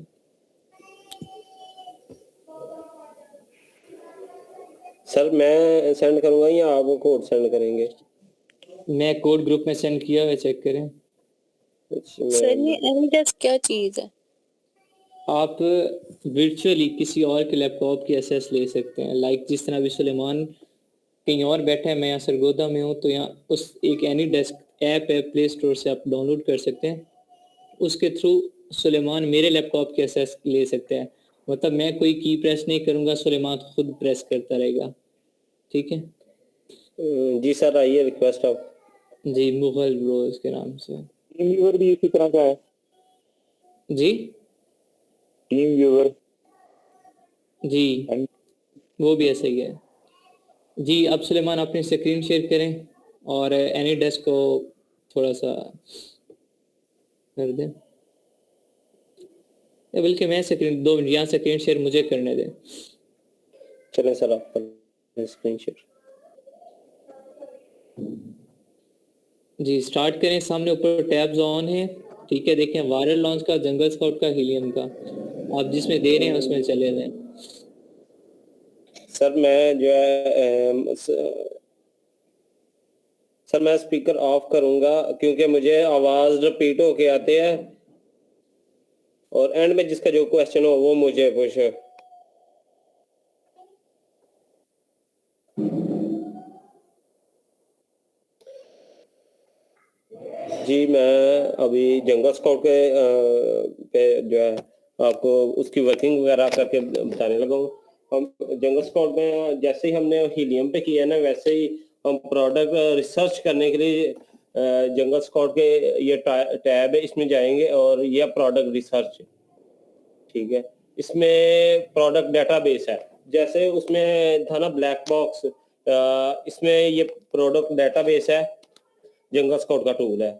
सर मैं सेंड करूंगा या आप कोड सेंड करेंगे? मैं कोड ग्रुप में सेंड किया है, चेक करें। सर ये एनीडेस्क क्या चीज है? आप वर्चुअली किसी और के लैपटॉप की एक्सेस ले सकते हैं, लाइक जिस तरह अभी सुलेमान कहीं और बैठा है, मैं यहाँ सरगोदा में हूँ, तो यहाँ उस एक एनी डेस्क ऐप है प्ले स्टोर से आप डाउनलोड कर सकते हैं, उसके थ्रू सुलेमान मेरे लैपटॉप की एक्सेस ले सकते हैं। मतलब मैं कोई की प्रेस नहीं करूँगा, सुलेमान खुद प्रेस करता रहेगा, ठीक है? जी सर आइए रिक्वेस्ट आप। जी मुगल ब्रो इसके नाम से। टीम व्यूअर भी इसी तरह का है? जी टीम व्यूअर जी वो भी ऐसे ही है जी। अब सुलेमान अपनी स्क्रीन शेयर करें और एनी डेस्क को थोड़ा सा कर दें, बल्कि मैं स्क्रीन 2 मिनट यहाँ स्क्रीन शेयर मुझे करने दें। चलें सर आप स्क्रीन शेयर जी स्टार्ट करें। सामने ऊपर टैब्स ऑन है, ठीक है? देखें वायरल लॉन्च का, जंगल स्काउट का, हीलियम का, आप जिसमें दे रहे हैं उसमें चले जाएं। सर मैं जो है सर मैं स्पीकर ऑफ करूंगा क्योंकि मुझे आवाज रिपीट होके आते हैं और एंड में जिसका जो क्वेश्चन हो वो मुझे पूछे। जी मैं अभी जंगल स्काउट के पे जो है आपको उसकी वर्किंग वगैरह करके बताने लगा हूँ। हम जंगल स्काउट में जैसे ही हमने हीलियम पे किया ना, वैसे ही हम प्रोडक्ट रिसर्च करने के लिए जंगल स्काउट के ये टैब है, इसमें जाएंगे और ये प्रोडक्ट रिसर्च, ठीक है। इसमें प्रोडक्ट डेटाबेस है, जैसे उसमें था ना ब्लैक बॉक्स, इसमें ये प्रोडक्ट डेटाबेस है, जंगल स्काउट का टूल है।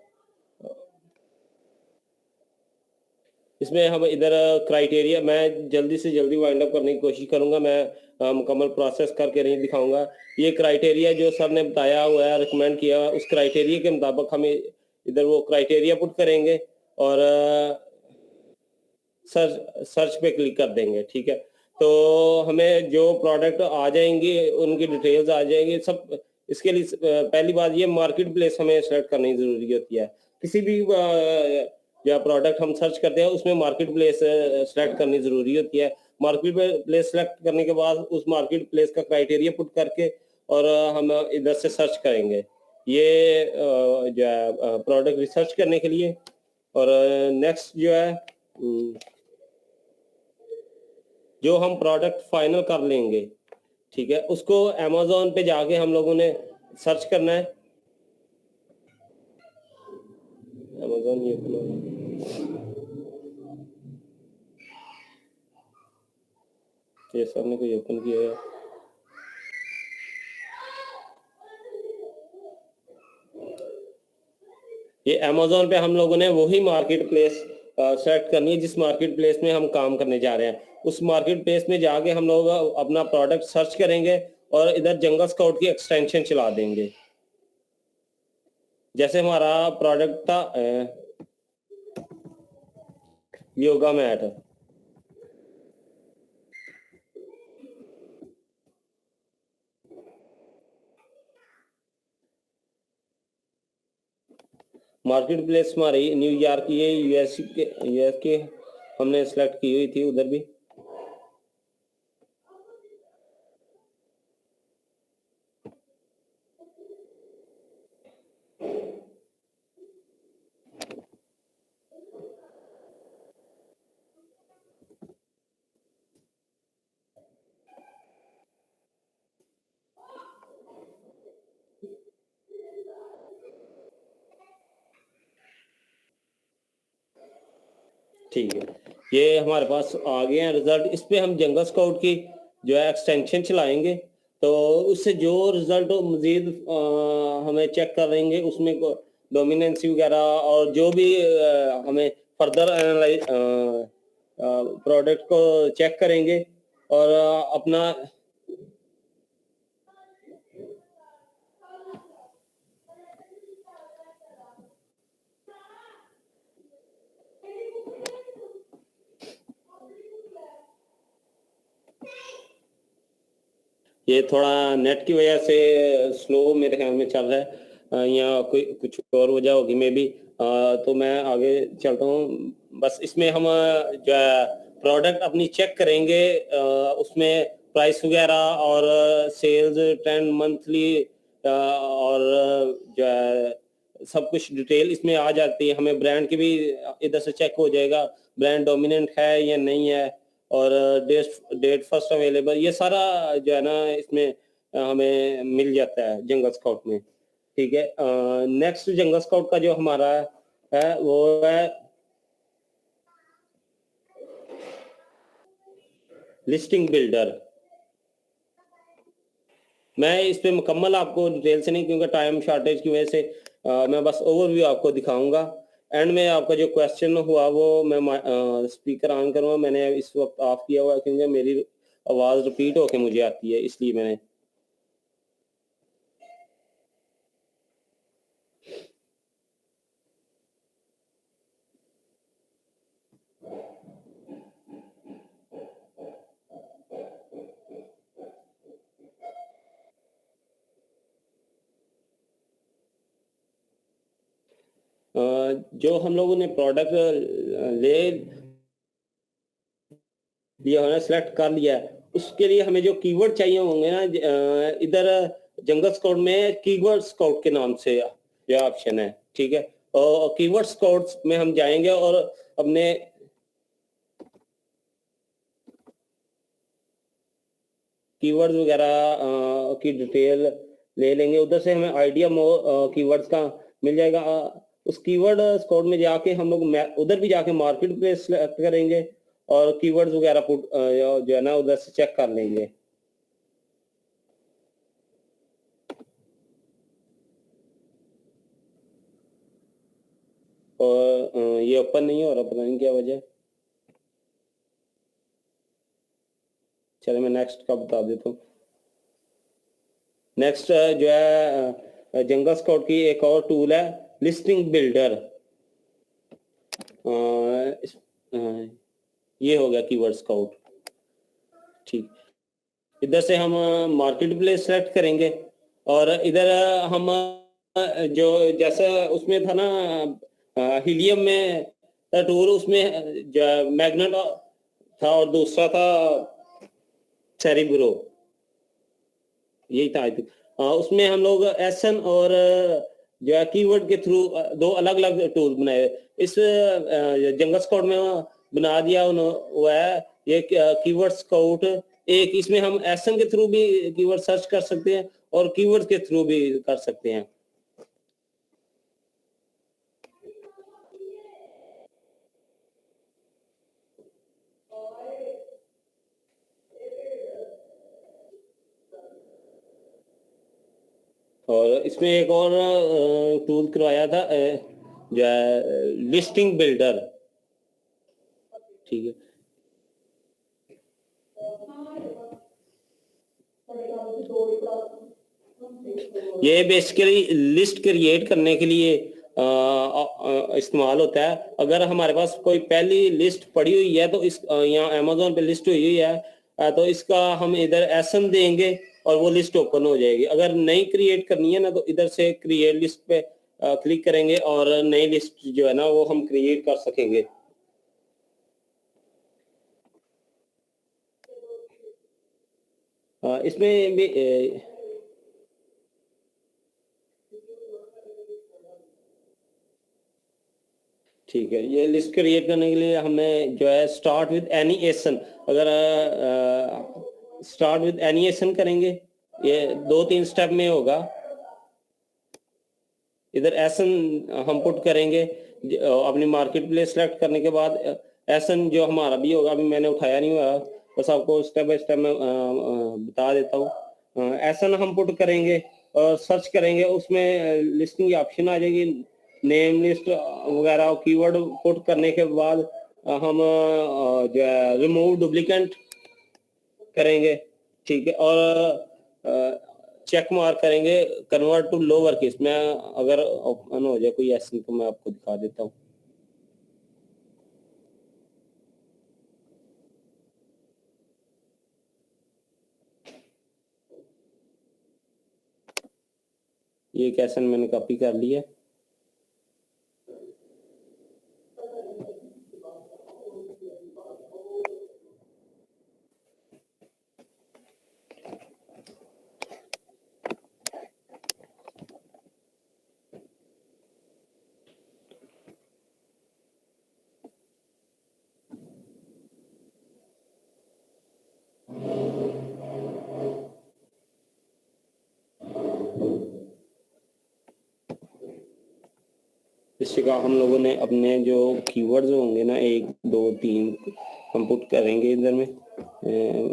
इसमें हम इधर क्राइटेरिया, मैं जल्दी से जल्दी वाइंड अप करने की कोशिश करूंगा, मैं मुकम्मल प्रोसेस करके नहीं दिखाऊंगा। ये क्राइटेरिया जो सर ने बताया हुआ है, रिकमेंड किया हुआ है, उस क्राइटेरिया के मुताबिक हम इधर वो क्राइटेरिया पुट करेंगे और सर्च पे क्लिक कर देंगे, ठीक है। तो हमें जो प्रोडक्ट आ जाएंगे उनकी डिटेल्स आ जाएंगी सब। इसके लिए पहली बात ये मार्केट प्लेस हमें सेलेक्ट करनी जरूरी होती है। किसी भी जो प्रोडक्ट हम सर्च करते हैं उसमें मार्केट प्लेस सेलेक्ट करनी जरूरी होती है। मार्केट प्लेस सेलेक्ट करने के बाद उस मार्केट प्लेस का क्राइटेरिया पुट करके और हम इधर से सर्च करेंगे, ये जो है प्रोडक्ट रिसर्च करने के लिए। और नेक्स्ट जो है जो हम प्रोडक्ट फाइनल कर लेंगे, ठीक है, उसको अमेज़न पे जाके हम लोगों ने सर्च करना है। अमेज़न ये सर ने कोई ओपन किया है। ये अमेज़न पे हम लोगों ने वही मार्केट प्लेस सेलेक्ट करनी है जिस मार्केट प्लेस में हम काम करने जा रहे हैं। उस मार्केट प्लेस में जाके हम लोग अपना प्रोडक्ट सर्च करेंगे और इधर जंगल स्काउट की एक्सटेंशन चला देंगे। जैसे हमारा प्रोडक्ट था योगा मैट, मार्केट प्लेस हमारी न्यूयॉर्क, ये यूएस के हमने सेलेक्ट की हुई थी उधर भी। ठीक है, ये हमारे पास आ गए हैं रिजल्ट। इस पे हम जंगल स्काउट की जो है एक्सटेंशन चलाएंगे तो उससे जो रिजल्ट मजीद हमें चेक करेंगे उसमें डोमिनेंसी वगैरह और जो भी हमें फर्दर एनालाइज प्रोडक्ट को चेक करेंगे और अपना ये थोड़ा नेट की वजह से स्लो मेरे ख्याल में चल रहा है या कोई कुछ और वजह होगी मे बी। तो मैं आगे चलता हूँ। बस इसमें हम जो है प्रोडक्ट अपनी चेक करेंगे, उसमें प्राइस वगैरह और सेल्स ट्रेंड मंथली और जो है सब कुछ डिटेल इसमें आ जाती है। हमें ब्रांड की भी इधर से चेक हो जाएगा, ब्रांड डोमिनेंट है या नहीं है, और डेट फर्स्ट अवेलेबल, ये सारा जो है ना इसमें हमें मिल जाता है जंगल स्काउट में, ठीक है। नेक्स्ट जंगल स्काउट का जो हमारा है वो है लिस्टिंग बिल्डर। मैं इस पे मुकम्मल आपको डिटेल से नहीं, क्योंकि टाइम शॉर्टेज की वजह से मैं बस ओवरव्यू आपको दिखाऊंगा। एंड में आपका जो क्वेश्चन हुआ वो मैं स्पीकर ऑन करूंगा। मैंने इस वक्त ऑफ किया हुआ है क्योंकि मेरी आवाज रिपीट होके मुझे आती है, इसलिए मैंने जो हम लोगों ने प्रोडक्ट ले लिया है, सेलेक्ट कर लिया है, उसके लिए हमें जो कीवर्ड चाहिए होंगे ना, इधर जंगल स्काउट में कीवर्ड स्काउट के नाम से जो ऑप्शन है, ठीक है। और कीवर्ड स्काउट में हम जाएंगे और अपने कीवर्ड्स वगैरह की डिटेल ले लेंगे। उधर से हमें आइडिया कीवर्ड्स का मिल जाएगा। उस कीवर्ड कोड में जाके हम लोग उधर भी जाके मार्केट प्लेस सेलेक्ट करेंगे और कीवर्ड्स वगैरह पुट जो है ना उधर से चेक कर लेंगे। और ये ओपन नहीं हो रहा, पता नहीं क्या वजह। चलिए मैं नेक्स्ट का बता देता हूँ। नेक्स्ट जो है जंगल स्काउट की एक और टूल है लिस्टिंग बिल्डर। ये हो गया कीवर्ड स्काउट। ठीक, इधर से हम मार्केट प्लेस सेलेक्ट करेंगे और इधर हम जो जैसा उसमें था ना हीलियम में टूल, उसमें मैग्नेट था और दूसरा था सेरिब्रो, यही था। उसमें हम लोग एसन और जो है कीवर्ड के थ्रू दो अलग अलग टूल बनाए। इस जंगल स्काउट में बना दिया वो है ये कीवर्ड स्काउट। एक इसमें हम एसन के थ्रू भी कीवर्ड सर्च कर सकते हैं और कीवर्ड के थ्रू भी कर सकते हैं। और इसमें एक और टूल करवाया था जो है लिस्टिंग बिल्डर। ठीक है, ये बेसिकली लिस्ट क्रिएट करने के लिए इस्तेमाल होता है। अगर हमारे पास कोई पहली लिस्ट पड़ी हुई है तो इस यहाँ अमेज़न पे लिस्ट हुई है तो इसका हम इधर एसएम देंगे और वो लिस्ट ओपन हो जाएगी। अगर नई क्रिएट करनी है ना तो इधर से क्रिएट लिस्ट पे क्लिक करेंगे और नई लिस्ट जो है ना वो हम क्रिएट कर सकेंगे। इसमें भी ठीक है, ये लिस्ट क्रिएट करने के लिए हमें जो है स्टार्ट विद एनी एसन, अगर स्टार्ट विद एनी एसन करेंगे ये 2-3 स्टेप में होगा। इधर एसन हम पुट करेंगे अपनी मार्केट प्लेस सेलेक्ट करने के बाद एसन जो हमारा भी होगा, अभी मैंने उठाया नहीं हुआ, बस आपको स्टेप बाय स्टेप में बता देता हूँ। एसन हम पुट करेंगे और सर्च करेंगे, उसमें लिस्टिंग की ऑप्शन आ जाएगी, नेम लिस्ट वगैरह कीवर्ड पुट करने के बाद हम जो है रिमूव डुप्लीकेट करेंगे। ठीक है, और चेक मार्क करेंगे कन्वर्ट टू लोअर केस में। अगर ओपन हो जाए कोई ऐसी तो मैं आपको दिखा देता हूँ। ये कैसे मैंने कॉपी कर लिया। इस जगह हम लोगों ने अपने जो कीवर्ड्स होंगे ना 1 2 3 हम पुट करेंगे। इधर में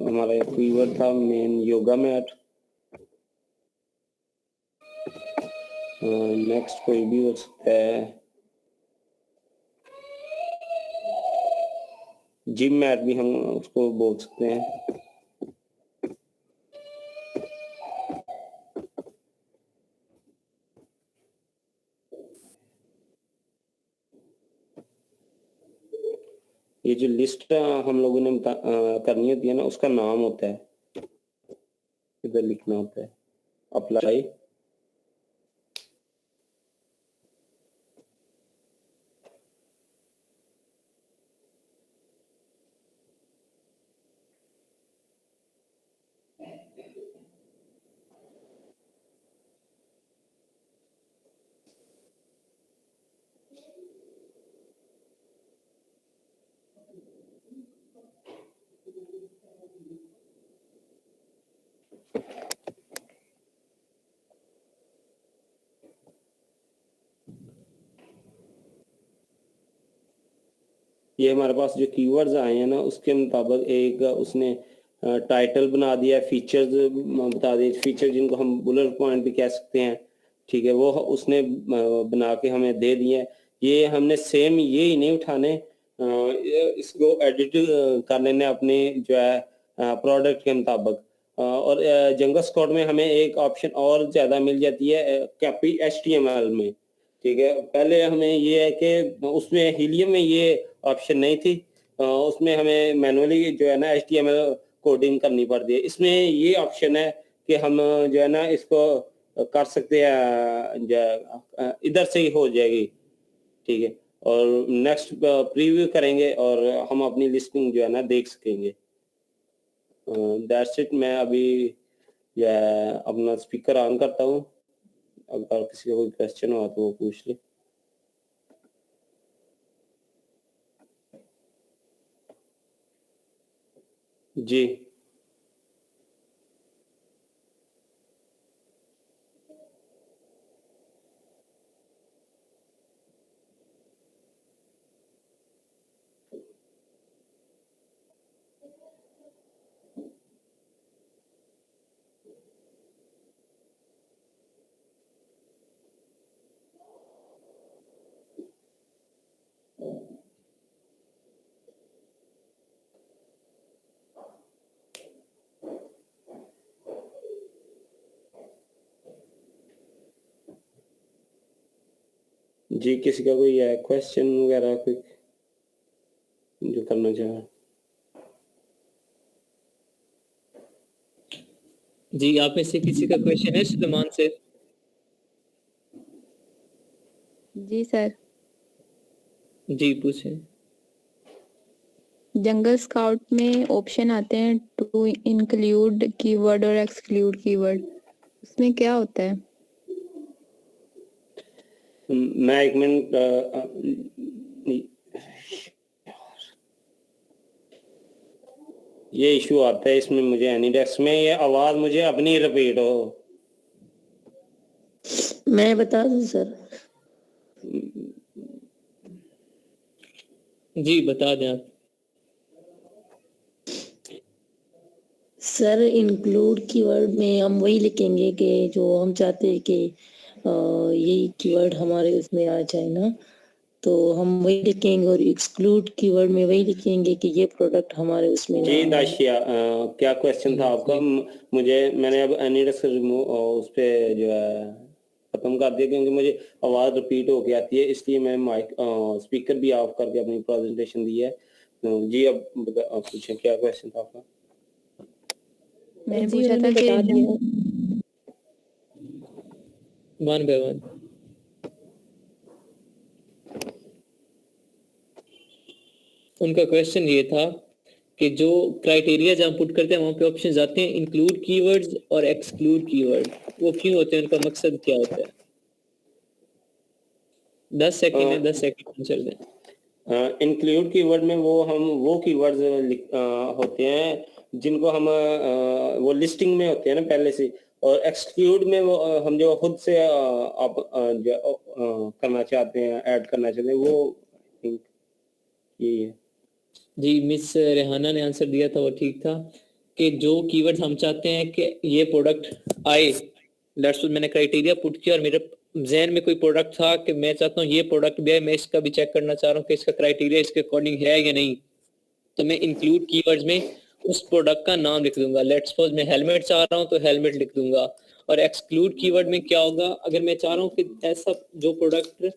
हमारा कीवर्ड था मेन योगा मैट। नेक्स्ट कोई भी हो सकता है, जिम मैट भी हम उसको बोल सकते हैं। ये जो लिस्ट हम लोगों ने करनी होती है ना उसका नाम होता है, इधर लिखना होता है अप्लाई। ये हमारे पास जो कीवर्ड्स आए हैं ना उसके मुताबिक एक उसने टाइटल बना दिया, फीचर्स बता दिए, फीचर जिनको हम बुलेट पॉइंट भी कह सकते हैं, ठीक है, वो उसने बना के हमें दे दिए हैं। ये हमने सेम ये ही नहीं उठाने, इसको एडिट कर लेने अपने जो है प्रोडक्ट के मुताबिक। और जंगल स्क्वाड में हमें एक ऑप्शन और ज़्यादा मिल जाती है कॉपी HTML में, ठीक है। पहले हमें ये है कि उसमें हीलियम में ये ऑप्शन नहीं थी, उसमें हमें मैनुअली जो है ना HTML कोडिंग करनी पड़ती है। इसमें ये ऑप्शन है कि हम जो है ना इसको कर सकते हैं, इधर से ही हो जाएगी, ठीक है। और नेक्स्ट प्रीव्यू करेंगे और हम अपनी लिस्टिंग जो है ना देख सकेंगे। That's it. मैं अभी जो है अपना स्पीकर ऑन करता हूँ, अगर किसी का कोई क्वेश्चन हो तो वो पूछ ले। जी जी, किसी का कोई है क्वेश्चन वगैरह कोई जो करना चाहे? जी, आप में से किसी का क्वेश्चन है सुलेमान से? जी सर। जी पूछें। जंगल स्काउट में ऑप्शन आते हैं टू इंक्लूड कीवर्ड और एक्सक्लूड कीवर्ड, उसमें क्या होता है? मैं एक मिनट ये इशू आता है इसमें मुझे एनीडेस्क में, ये आवाज मुझे अपनी रिपीट हो। मैं बता दूं सर? जी बता दें आप। सर इंक्लूड कीवर्ड में हम वही लिखेंगे कि जो हम चाहते हैं कि यही कीवर्ड हमारे उसमें आ जाए ना, तो हम वही लिखेंगे। और एक्सक्लूड कीवर्ड में वही लिखेंगे कि ये प्रोडक्ट हमारे उसमें जी ना आए। दाशिया, क्या क्वेश्चन था आपका? मैंने अब एनीडेस्क रिमूव उस पे जो है खत्म कर दिया क्योंकि मुझे आवाज रिपीट होके आती है, इसलिए मैं माइक स्पीकर भी ऑफ करके अपनी प्रेजेंटेशन दी है। जी अब पूछें क्या क्वेश्चन था आपका? मैंने जी पूछा था उन्होंने कि बता दिया। One by one. उनका क्वेश्चन ये था कि जो क्राइटेरिया जहाँ पुट करते हैं वहाँ पे ऑप्शन आते हैं इंक्लूड कीवर्ड्स और एक्सक्लूड कीवर्ड, वो क्यों होते हैं, उनका मकसद क्या होता है? 10 सेकंड है, 10 सेकंड आंसर दें। इंक्लूड कीवर्ड में वो कीवर्ड्स होते हैं जिनको हम वो लिस्टिंग में होते हैं ना पहले से, और एक्सक्लूड में वो हम जो खुद से आप करना चाहते हैं, ऐड करना चाहते हैं, वो यही है। जी मिस रेहाना ने आंसर दिया था, वो ठीक था कि जो कीवर्ड्स हम चाहते हैं कि ये प्रोडक्ट आए, लेट्स मैंने क्राइटेरिया पुट किया और मेरे जहन में कोई प्रोडक्ट था कि मैं चाहता हूँ ये प्रोडक्ट भी है, मैं इसका भी चेक करना चाह रहा हूँ कि इसका क्राइटेरिया इसके अकॉर्डिंग है या नहीं, तो मैं इंक्लूड कीवर्ड्स में उस प्रोडक्ट का नाम लिख दूंगा। लेट्स सपोज मैं हेलमेट चाह रहा हूँ तो हेलमेट लिख दूंगा। और एक्सक्लूड कीवर्ड में क्या होगा, अगर मैं चाह रहा हूँ कि ऐसा जो प्रोडक्ट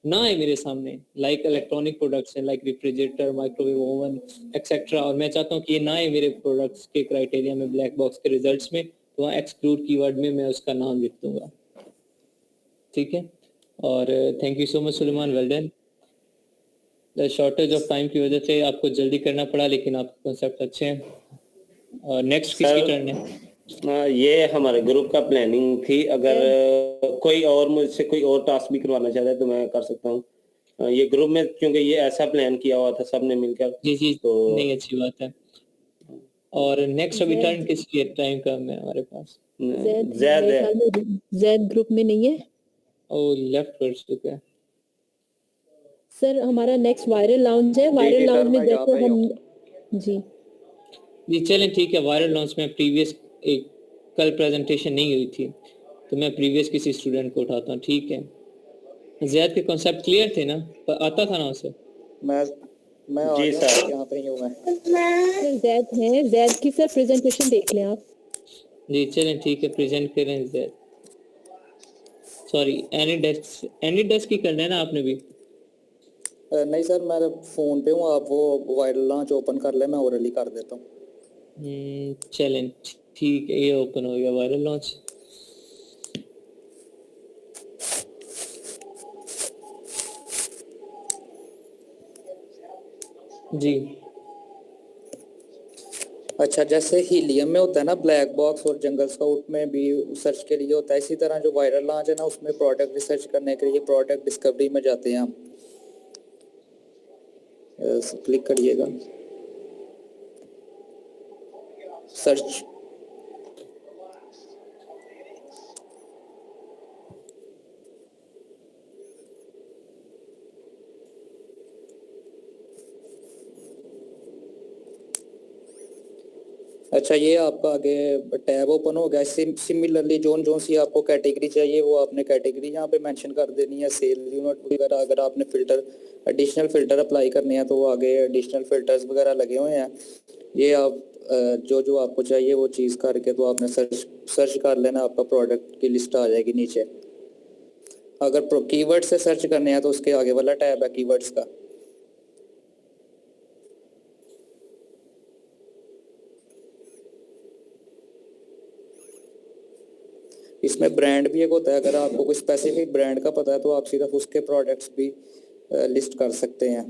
ना है मेरे सामने, लाइक इलेक्ट्रॉनिक प्रोडक्ट्स हैं, like refrigerator, microwave oven etcetera, और मैं चाहता हूँ कि ये ना है मेरे प्रोडक्ट्स के क्राइटेरिया में, ब्लैक बॉक्स के रिजल्ट्स में, तो वहाँ एक्सक्लूड कीवर्ड में मैं उसका नाम लिख दूंगा। ठीक है, और thank you so much Suleman, well done. Shortage of time की वजह से आपको जल्दी करना पड़ा, लेकिन आपके कॉन्सेप्ट अच्छे हैं। और नेक्स्ट किसकी टर्न है? ये हमारे ग्रुप का प्लानिंग थी, अगर कोई और मुझसे कोई और टास्क भी करवाना चाहता है तो मैं कर सकता हूँ। ये ग्रुप में क्योंकि ये ऐसा प्लान किया हुआ था सबने मिलकर। जी जी, तो नहीं अच्छी बात है। और नेक्स्ट अभी टर्न किस लिए टाइम कम है हमारे पास? जैद मेरे है। ख्याल में जैद ग्रुप में नहीं है ओ लेफ्ट कर चुका है। सर। हमारा नेक्स्ट वायरल लाउंज है। वायरल ठीक है, लाउंज सर, में मैं यहाँ जैसे पे ही हम जी जी चलें ठीक है। वायरल लॉन्च में प्रीवियस एक कल प्रेजेंटेशन नहीं हुई थी तो मैं प्रीवियस किसी स्टूडेंट को उठाता हूँ, ठीक है। ज़ैद के कॉन्सेप्ट क्लियर थे ना? आता था ना उसे? मैं आ जी गया, सर। यहाँ पे ही हूँ मैं। सर जैद है। जैद की सर प्रेजेंटेशन देख लें आप। जी चलें ठीक है, प्रेजेंट करें ज़ैद। सॉरी एनी डेस्क की करना है ना आपने भी? नहीं सर, मैं फोन पे हूँ, आप वो वायरल लॉन्च ओपन कर ले, मैं ओरली कर देता हूँ। चलें ठीक है, ये ओपन हो गया वायरल लॉन्च। जी अच्छा, जैसे हीलियम में होता है ना ब्लैक बॉक्स, और जंगल स्काउट में भी सर्च के लिए होता है, इसी तरह जो वायरल लॉन्च है ना उसमें प्रोडक्ट रिसर्च करने के लिए प्रोडक्ट डिस्कवरी में जाते हैं हम। क्लिक करिएगा, सर्च। अच्छा, ये आपका आगे टैब ओपन हो गया। सिमिलरली जोन जोन सी आपको कैटेगरी चाहिए वो आपने कैटेगरी यहाँ पे मेंशन कर देनी है। सेल यूनिट वगैरह अगर आपने फिल्टर एडिशनल फिल्टर अप्लाई करने हैं तो वो आगे एडिशनल फिल्टर्स वगैरह लगे हुए हैं। ये आप जो जो आपको चाहिए वो चीज़ करके तो आपने सर्च कर लेना, आपका प्रोडक्ट की लिस्ट आ जाएगी नीचे। अगर कीवर्ड से सर्च करने हैं तो उसके आगे वाला टैब है कीवर्ड्स का। इसमें ब्रांड भी एक होता है, अगर आपको कोई स्पेसिफिक ब्रांड का पता है तो आप सिर्फ उसके प्रोडक्ट्स भी लिस्ट कर सकते हैं।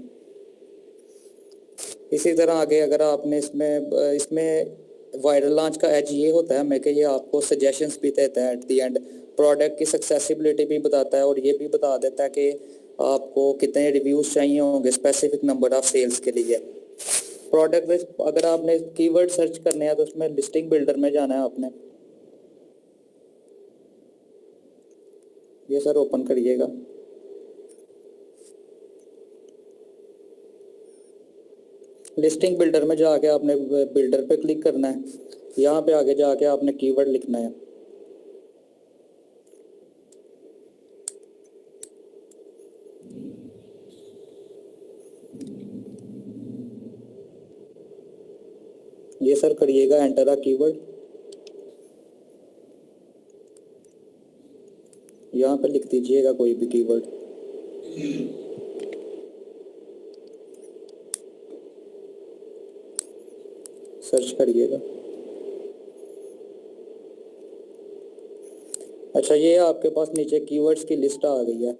इसी तरह आगे अगर आपने इसमें वायरल लॉन्च का एज ये होता है हमें कि ये आपको सजेशंस भी देता है एट द एंड, प्रोडक्ट की सक्सेसिबिलिटी भी बताता है और ये भी बता देता है कि आपको कितने रिव्यूज चाहिए होंगे स्पेसिफिक नंबर ऑफ सेल्स के लिए। प्रोडक्ट अगर आपने कीवर्ड सर्च करने हैं तो उसमें लिस्टिंग बिल्डर में जाना है आपने। ये सर ओपन करिएगा। लिस्टिंग बिल्डर में जाके आपने बिल्डर पे क्लिक करना है। यहाँ पे आगे जाके आपने कीवर्ड लिखना है। ये सर करिएगा एंटर अ कीवर्ड। यहाँ पे लिख दीजिएगा कोई भी कीवर्ड। सर्च करिएगा। अच्छा, ये आपके पास नीचे कीवर्ड्स की लिस्ट आ गई है।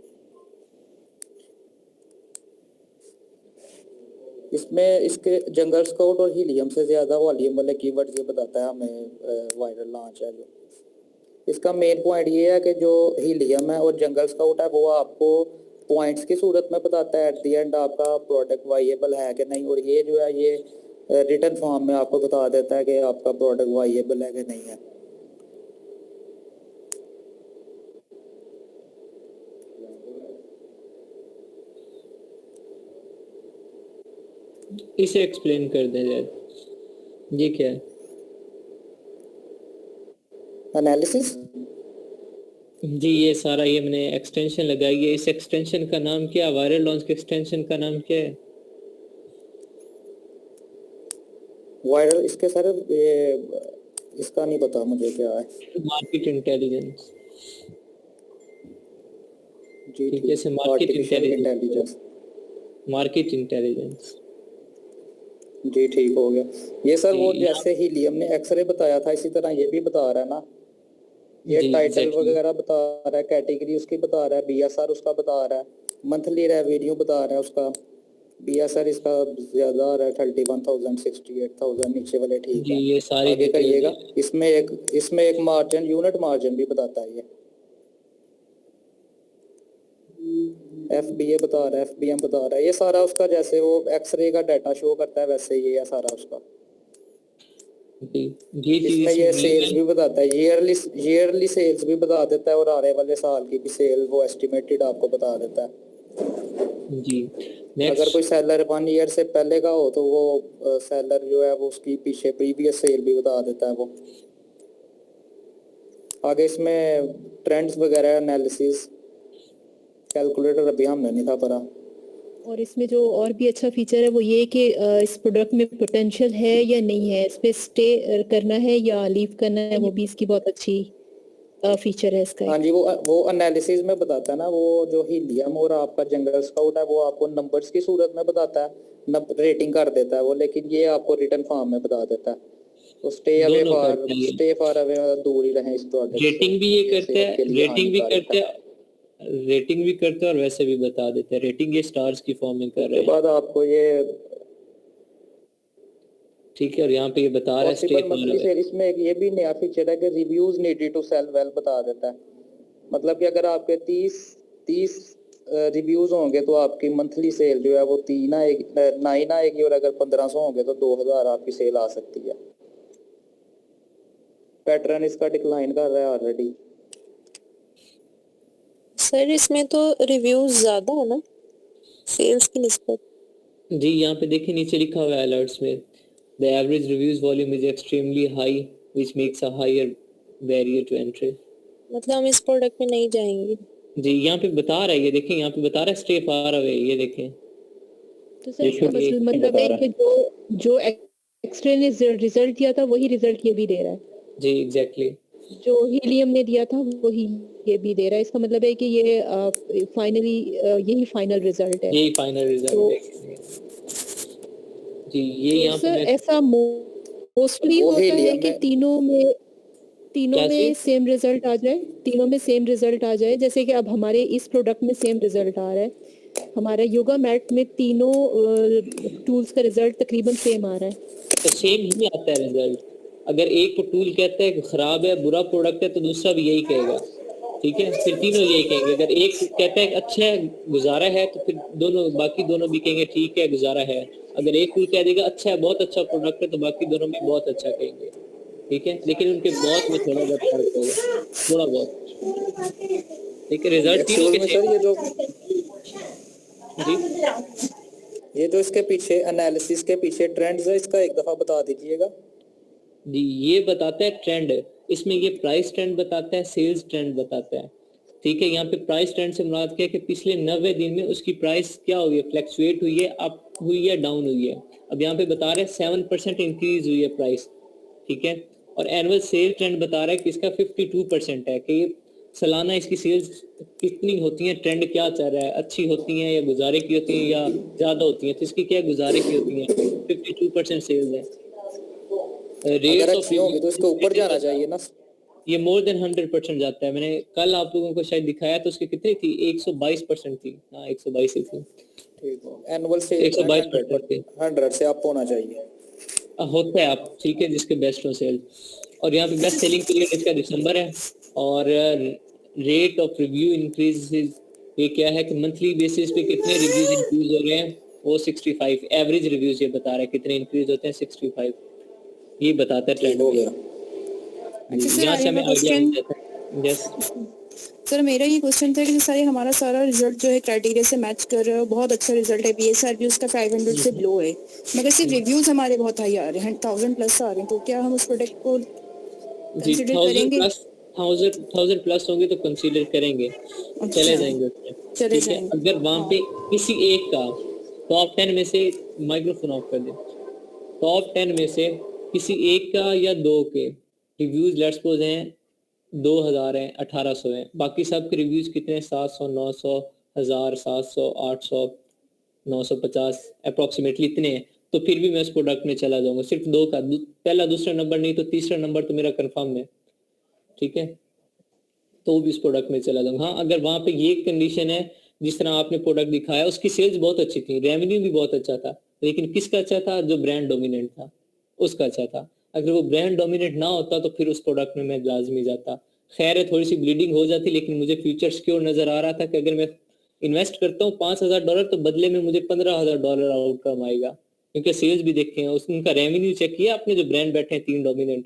इसमें इसके जंगल स्काउट और हीलियम से ज़्यादा वॉल्यूम वाले कीवर्ड्स ये बताता है हमें वायरल लॉन्च है जो। इसका मेन पॉइंट ये है कि जो हीलियम है और जंगल स्काउट है वो आपको पॉइंट्स की सूरत में बताता है एट द एंड आपका प्रोडक्ट वाइएबल है कि नहीं, और ये जो है ये रिटर्न फॉर्म में आपको बता देता है कि आपका प्रोडक्ट वाइएबल है कि नहीं है। इसे एक्सप्लेन कर दें ज़ैद, ये क्या है? एनालिसिस। जी ये सारा ये मैंने एक्सटेंशन लगाई है, इस एक्सटेंशन का नाम क्या? वायरल लॉन्च के एक्सटेंशन का नाम क्या है? वायरल इसके सर ये इसका नहीं पता मुझे क्या है। Market intelligence. जी ठीक है, मार्केट इंटेलिजेंस। मार्केट इंटेलिजेंस जी ठीक हो गया। ये सर वो जैसे हीलियम ने एक्सरे बताया था इसी तरह ये भी बता रहा है ना। ये टाइटल वगैरह बता रहा है, कैटेगरी उसकी बता रहा है, बीएसआर उसका बता रहा है, मंथली रेवेन्यू बता रहा है उसका। बीएसआर इसका ज्यादा आ रहा है 31,000 68,000 नीचे वाले ठीक है। ये सारी आगे करिएगा। इसमें एक मार्जिन यूनिट मार्जिन भी बताता है ये। FBA बता रहा है, FBM बता रहा है। ये सारा उसका जैसे वो एक्सरे का डाटा शो करता है वैसे ये है सारा उसका। जी ये चीज इसमें ये इसमें सेल्स भी बताता है, ईयरली सेल्स भी बता देता है और आने वाले साल की भी सेल वो एस्टिमेटेड आपको बता देता है। जी अगर कोई नेक्स्ट सेलर 1 ईयर से पहले का हो तो वो सेलर जो है वो उसकी पीछे प्रीवियस सेल भी बता देता है वो। आगे इसमें ट्रेंड्स वगैरह एनालिसिस कैलकुलेटर अभी हमने नहीं था पढ़ा। और इसमें जो और भी अच्छा फीचर है वो ये कि इस प्रोडक्ट में पोटेंशियल है या नहीं है, इस पे स्टे करना है या लीव करना है, वो भी इसकी बहुत अच्छी फीचर है इसका। हाँ जी, वो एनालिसिस में बताता है ना, वो जो हीलियम और आपका जंगल स्काउट है वो आपको नंबर्स की सूरत में बताता है, रेटिंग कर देता है वो, लेकिन ये आपको रिटर्न फॉर्म में बता देता है। तो स्टे दोनों करते हैं, अवे दूर ही रहें इस प्रोडक्ट से। रेटिंग भी ये करते सेहत के हैं, लिए रेटिंग भी हानिकारक करते है। हैं, रेटिंग भी करते हैं और वैसे भी बता देते हैं। रेटिंग ये स्टार्स की फॉर्म में कर रहे उसके हैं, बाद आपको ये ठीक है। और यहाँ पे ये बता रहा है स्टे पॉसिबल मंथली सेल, इसमें एक ये भी नया फीचर है कि reviews needed to sell well बता देता है। मतलब कि अगर आपके 30 रिव्यूज होंगे तो आपकी मंथली सेल जो है वो 9 आएगी, और अगर 1500 होंगे तो 2000 आपकी सेल आ सकती है। पैटर्न इसका डिक्लाइन कर रहा है ऑलरेडी। सर इसमें तो रिव्यूज ज्यादा है ना सेल्स की निस्बत? जी यहाँ पे देखिए नीचे लिखा हुआ है अलर्ट्स में, the average reviews volume is extremely high which makes a higher barrier to entry. मतलब हम इस प्रोडक्ट में नहीं जाएंगे। जी यहाँ पे बता रहा है, ये देखें यहाँ पे बता रहा है स्टे फार अवे, ये देखें। तो सर इसका मतलब है कि जो एक्सरे ने रिजल्ट दिया था वही रिजल्ट ये भी दे रहा है। जी एग्जैक्टली, जो हीलियम ने दिया था वही ये भी दे रहा है। इसका मतलब है कि ये फाइनली यही फाइनल रिजल्ट है। यही फाइनल रिजल्ट है जी। ये तो यहाँ सर पे ऐसा मोस्टली होता है कि तीनों में सेम रिजल्ट आ जाए, तीनों में सेम रिजल्ट आ जाए। जैसे कि अब हमारे इस प्रोडक्ट में सेम रिजल्ट आ रहा है, हमारा योगा मैट में तीनों टूल्स का रिजल्ट तकरीबन सेम आ रहा है। तो सेम ही आता है रिजल्ट। अगर एक को टूल कहता है कि खराब है, बुरा प्रोडक्ट है, तो दूसरा भी यही कहेगा, ठीक है। फिर तीनों यही कहेंगे। अगर एक कहता है अच्छा है, गुजारा है, तो फिर बाकी दोनों भी कहेंगे ठीक है, गुजारा है। अगर एक टूल कह देगा अच्छा है, बहुत अच्छा प्रोडक्ट है, तो बाकी दोनों भी बहुत अच्छा कहेंगे, ठीक है। लेकिन उनके बहुत में थोड़ा बहुत फर्क होगा, थोड़ा बहुत, ठीक है। रिजल्ट तीनों के सेम। जी ये जो इसके पीछे एनालिसिस के पीछे ट्रेंड्स है, इसका एक दफा बता दीजिएगा। जी ये बताता है ट्रेंड, इसमें ये प्राइस ट्रेंड बताता है, सेल्स ट्रेंड बताता है, ठीक है। यहाँ पे प्राइस ट्रेंड से मुराद क्या है कि पिछले 90 दिन में उसकी प्राइस क्या हुई है, फ्लक्चुएट हुई है, अप हुई है, डाउन हुई है। अब यहाँ पे बता रहे हैं 7% इंक्रीज हुई है प्राइस, ठीक है। और एनुअल सेल ट्रेंड बता रहा है कि इसका 52% है, कि सालाना इसकी सेल्स कितनी होती हैं, ट्रेंड क्या चल रहा है, अच्छी होती हैं या गुजारे की होती हैं या ज्यादा होती हैं। तो इसकी क्या गुजारे की होती हैं, 52% सेल्स है। अगर अच्छी होगी तो इसके ऊपर जाना चाहिए ना। ये मोर देन 100% जाता है। मैंने कल आप लोगों को शायद दिखाया तो उसकी कितनी थी, 122% थी। हाँ 122 ही थी, ठीक है। एनुअल सेल 122% 100 से अप होना चाहिए, होता है आप, ठीक है, जिसके बेस्ट हो सेल। और यहाँ पे बेस्ट सेलिंग पीरियड इसका दिसंबर है। और रेट ऑफ रिव्यू इंक्रीज, ये क्या है कि मंथली बेसिस पे कितने रिव्यूज इंक्रीज हो रहे हैं, वो 65। एवरेज रिव्यूज ये बता रहा है कितने इंक्रीज होते हैं, 65 ये बताता है ट्रेंड हो गया। यहाँ से हमें आइडिया मिल जाता है। यस सर मेरा ये क्वेश्चन था कि सारे हमारा सारा रिजल्ट जो है क्राइटेरिया से मैच कर रहा है, बहुत अच्छा रिजल्ट है, बीएसआर भी उसका 500 से बिलो है, मगर सिर्फ रिव्यूज हमारे बहुत हाई आ रहे हैं, 1000 प्लस आ रहे हैं। तो क्या हम उस प्रोडक्ट को कंसीडर करेंगे? 1000 प्लस होंगे तो कंसीडर करेंगे, चले जाएंगे उसमें, ठीक है। अगर वहाँ पे किसी एक का टॉप 10 में से, माइक्रोफोन ऑफ कर दे, टॉप 10 में से किसी एक का या दो के रिव्यूज लेट्स सपोज हैं 2000 हैं, 1800 हैं, बाकी सब के रिव्यूज कितने हैं, 700, 900, 1000, 700, 800, 950 अप्रोक्सीमेटली इतने हैं, तो फिर भी मैं उस प्रोडक्ट में चला जाऊंगा। सिर्फ दो का पहला दूसरा नंबर नहीं तो तीसरा नंबर तो मेरा कंफर्म है, ठीक है, तो भी इस प्रोडक्ट में चला जाऊंगा। हाँ अगर वहां पे ये कंडीशन है जिस तरह आपने प्रोडक्ट दिखाया, उसकी सेल्स बहुत अच्छी थी, रेवेन्यू भी बहुत अच्छा था, लेकिन किसका अच्छा था, जो ब्रांड डोमिनेंट था उसका अच्छा था। अगर वो ब्रांड डोमिनेंट ना होता तो फिर उस प्रोडक्ट में मैं लाजमी जाता। खैर है थोड़ी सी ब्लीडिंग हो जाती, लेकिन मुझे फ्यूचर सिक्योर नजर आ रहा था कि अगर मैं इन्वेस्ट करता हूँ $5000 तो बदले में मुझे $15000 आउटकम आएगा, क्योंकि सेल्स भी देखे हैं, उनका रेवेन्यू चेक किया आपने, जो ब्रांड बैठे हैं 3 डोमिनेंट,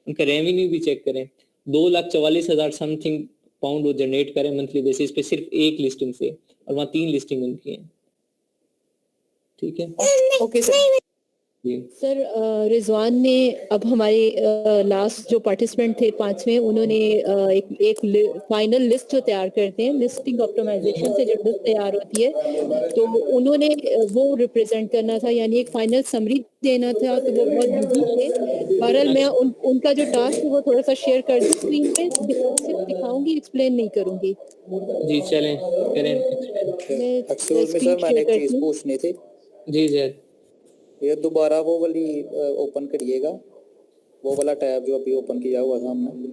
उनका रेवेन्यू भी चेक करें। 2,44,000 समथिंग पाउंड वो जनरेट करें मंथली बेसिस पे सिर्फ एक लिस्टिंग से, और वहाँ 3 लिस्टिंग उनकी हैं। ठीक है, ओके सर। जी सर रिजवान ने अब हमारे लास्ट जो पार्टिसिपेंट थे 5वें, उन्होंने एक फाइनल लिस्ट जो तैयार करते हैं, लिस्टिंग ऑप्टिमाइजेशन से जो लिस्ट तैयार होती है, तो उन्होंने वो रिप्रेजेंट करना था, यानी एक फाइनल समरी देना था, तो वो बहुत बिजी थे। बहरहाल मैं उनका जो टास्क है वो थोड़ा सा शेयर कर दूं स्क्रीन पे, सिर्फ दिखाऊंगी, एक्सप्लेन नहीं करूंगी। जी चलें करें explain। मैं एक्चुअल में सर स्क्रीन मैंने शेयर एक करती चीज हूँ। पूछनी थी, जी जैद ये दोबारा वो वाली ओपन करिएगा, वो वाला टैब जो अभी ओपन किया हुआ था हमने,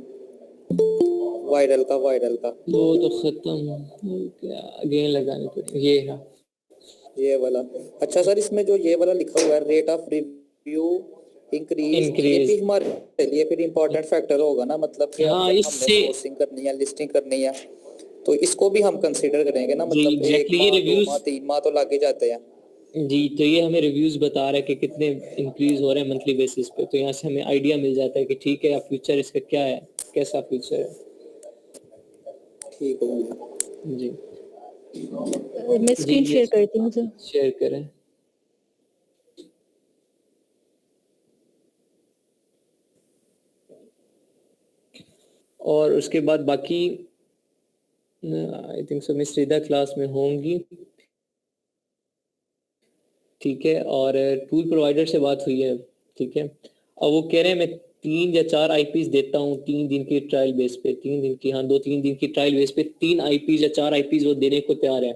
वायरल का वो तो खत्म हो गया, अगेन लगानी पड़ेगी, ये रहा ये वाला। अच्छा सर, इसमें जो ये वाला लिखा हुआ है रेट ऑफ रिव्यू इंक्रीज, ये भी हमारे लिए फिर इम्पोर्टेंट फैक्टर होगा ना, मतलब कि हाँ, हमने इससे सोर्सिंग करनी है, लिस्टिंग करनी है, तो इसको भी हम कंसीडर करेंगे ना, जी मतलब 1 एग्जैक्टली, ये माह 2 रिव्यूज माह 3 माह तो लागे जाते हैं। जी, तो ये हमें रिव्यूज बता रहा है कि कितने इंक्रीज हो रहे हैं मंथली बेसिस पे, तो यहाँ से हमें आइडिया मिल जाता है कि ठीक है फ्यूचर इसका क्या है, कैसा फ्यूचर है। ठीक हो गया जी मैं स्क्रीन जी शेयर करती हूँ सर। शेयर करें। और उसके बाद बाकी I think so miss Rida class में होंगी, ठीक है। और टूल प्रोवाइडर से बात हुई है, ठीक है। अब वो कह रहे हैं मैं 3 या 4 आईपीज देता हूँ 3 दिन की ट्रायल बेस पे, 3 दिन की, हाँ 2-3 दिन की ट्रायल बेस पे 3 आईपीज या 4 आईपीज वो देने को तैयार है,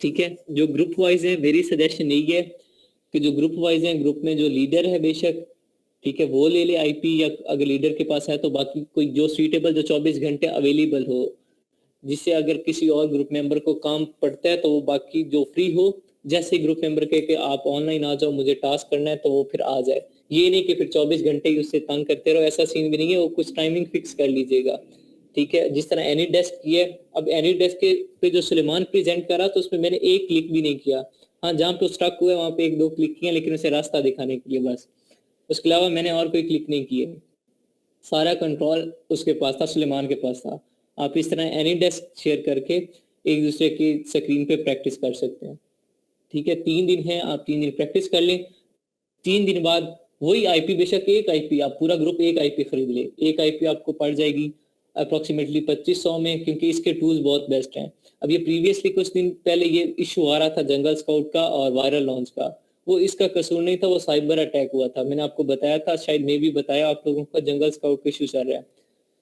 ठीक है। जो ग्रुप वाइज है, मेरी सजेशन यही है कि जो ग्रुप वाइज है, ग्रुप में जो लीडर है बेशक, ठीक है, वो ले ले आईपी, या अगर लीडर के पास है तो बाकी कोई जो सूटेबल, जो 24 घंटे अवेलेबल हो, जिससे अगर किसी और ग्रुप मेंबर को काम पड़ता है तो वो बाकी जो फ्री हो, जैसे ग्रुप मेंबर के कि आप ऑनलाइन आ जाओ मुझे टास्क करना है, तो वो फिर आ जाए। ये नहीं कि फिर 24 घंटे ही उससे तंग करते रहो, ऐसा सीन भी नहीं है, वो कुछ टाइमिंग फिक्स कर लीजिएगा, ठीक है। जिस तरह एनी डेस्क की है, अब एनी डेस्क के पे जो सुलेमान प्रेजेंट करा तो उसमें मैंने एक क्लिक भी नहीं किया, हाँ जहाँ पे स्टक हुआ है वहाँ पे 1-2 क्लिक किए, लेकिन उसे रास्ता दिखाने के लिए बस, उसके अलावा मैंने और कोई क्लिक नहीं किए। सारा कंट्रोल उसके पास था, सुलेमान के पास था। आप इस तरह एनी डेस्क शेयर करके एक दूसरे की स्क्रीन पे प्रैक्टिस कर सकते हैं, ठीक है। 3 दिन है, आप 3 दिन प्रैक्टिस कर लें। 3 दिन बाद वही आईपी, बेशक एक आईपी, आप पूरा ग्रुप एक आईपी खरीद ले, एक आईपी आपको पड़ जाएगी अप्रोक्सीमेटली 2500 में, क्योंकि इसके टूल्स बहुत बेस्ट हैं। अब ये प्रीवियसली कुछ दिन पहले ये इशू आ रहा था जंगल स्काउट का और वायरल लॉन्च का, वो इसका कसूर नहीं था, वो साइबर अटैक हुआ था। मैंने आपको बताया था, शायद मैं भी बताया आप लोगों का, जंगल स्काउट का इशू चल रहा है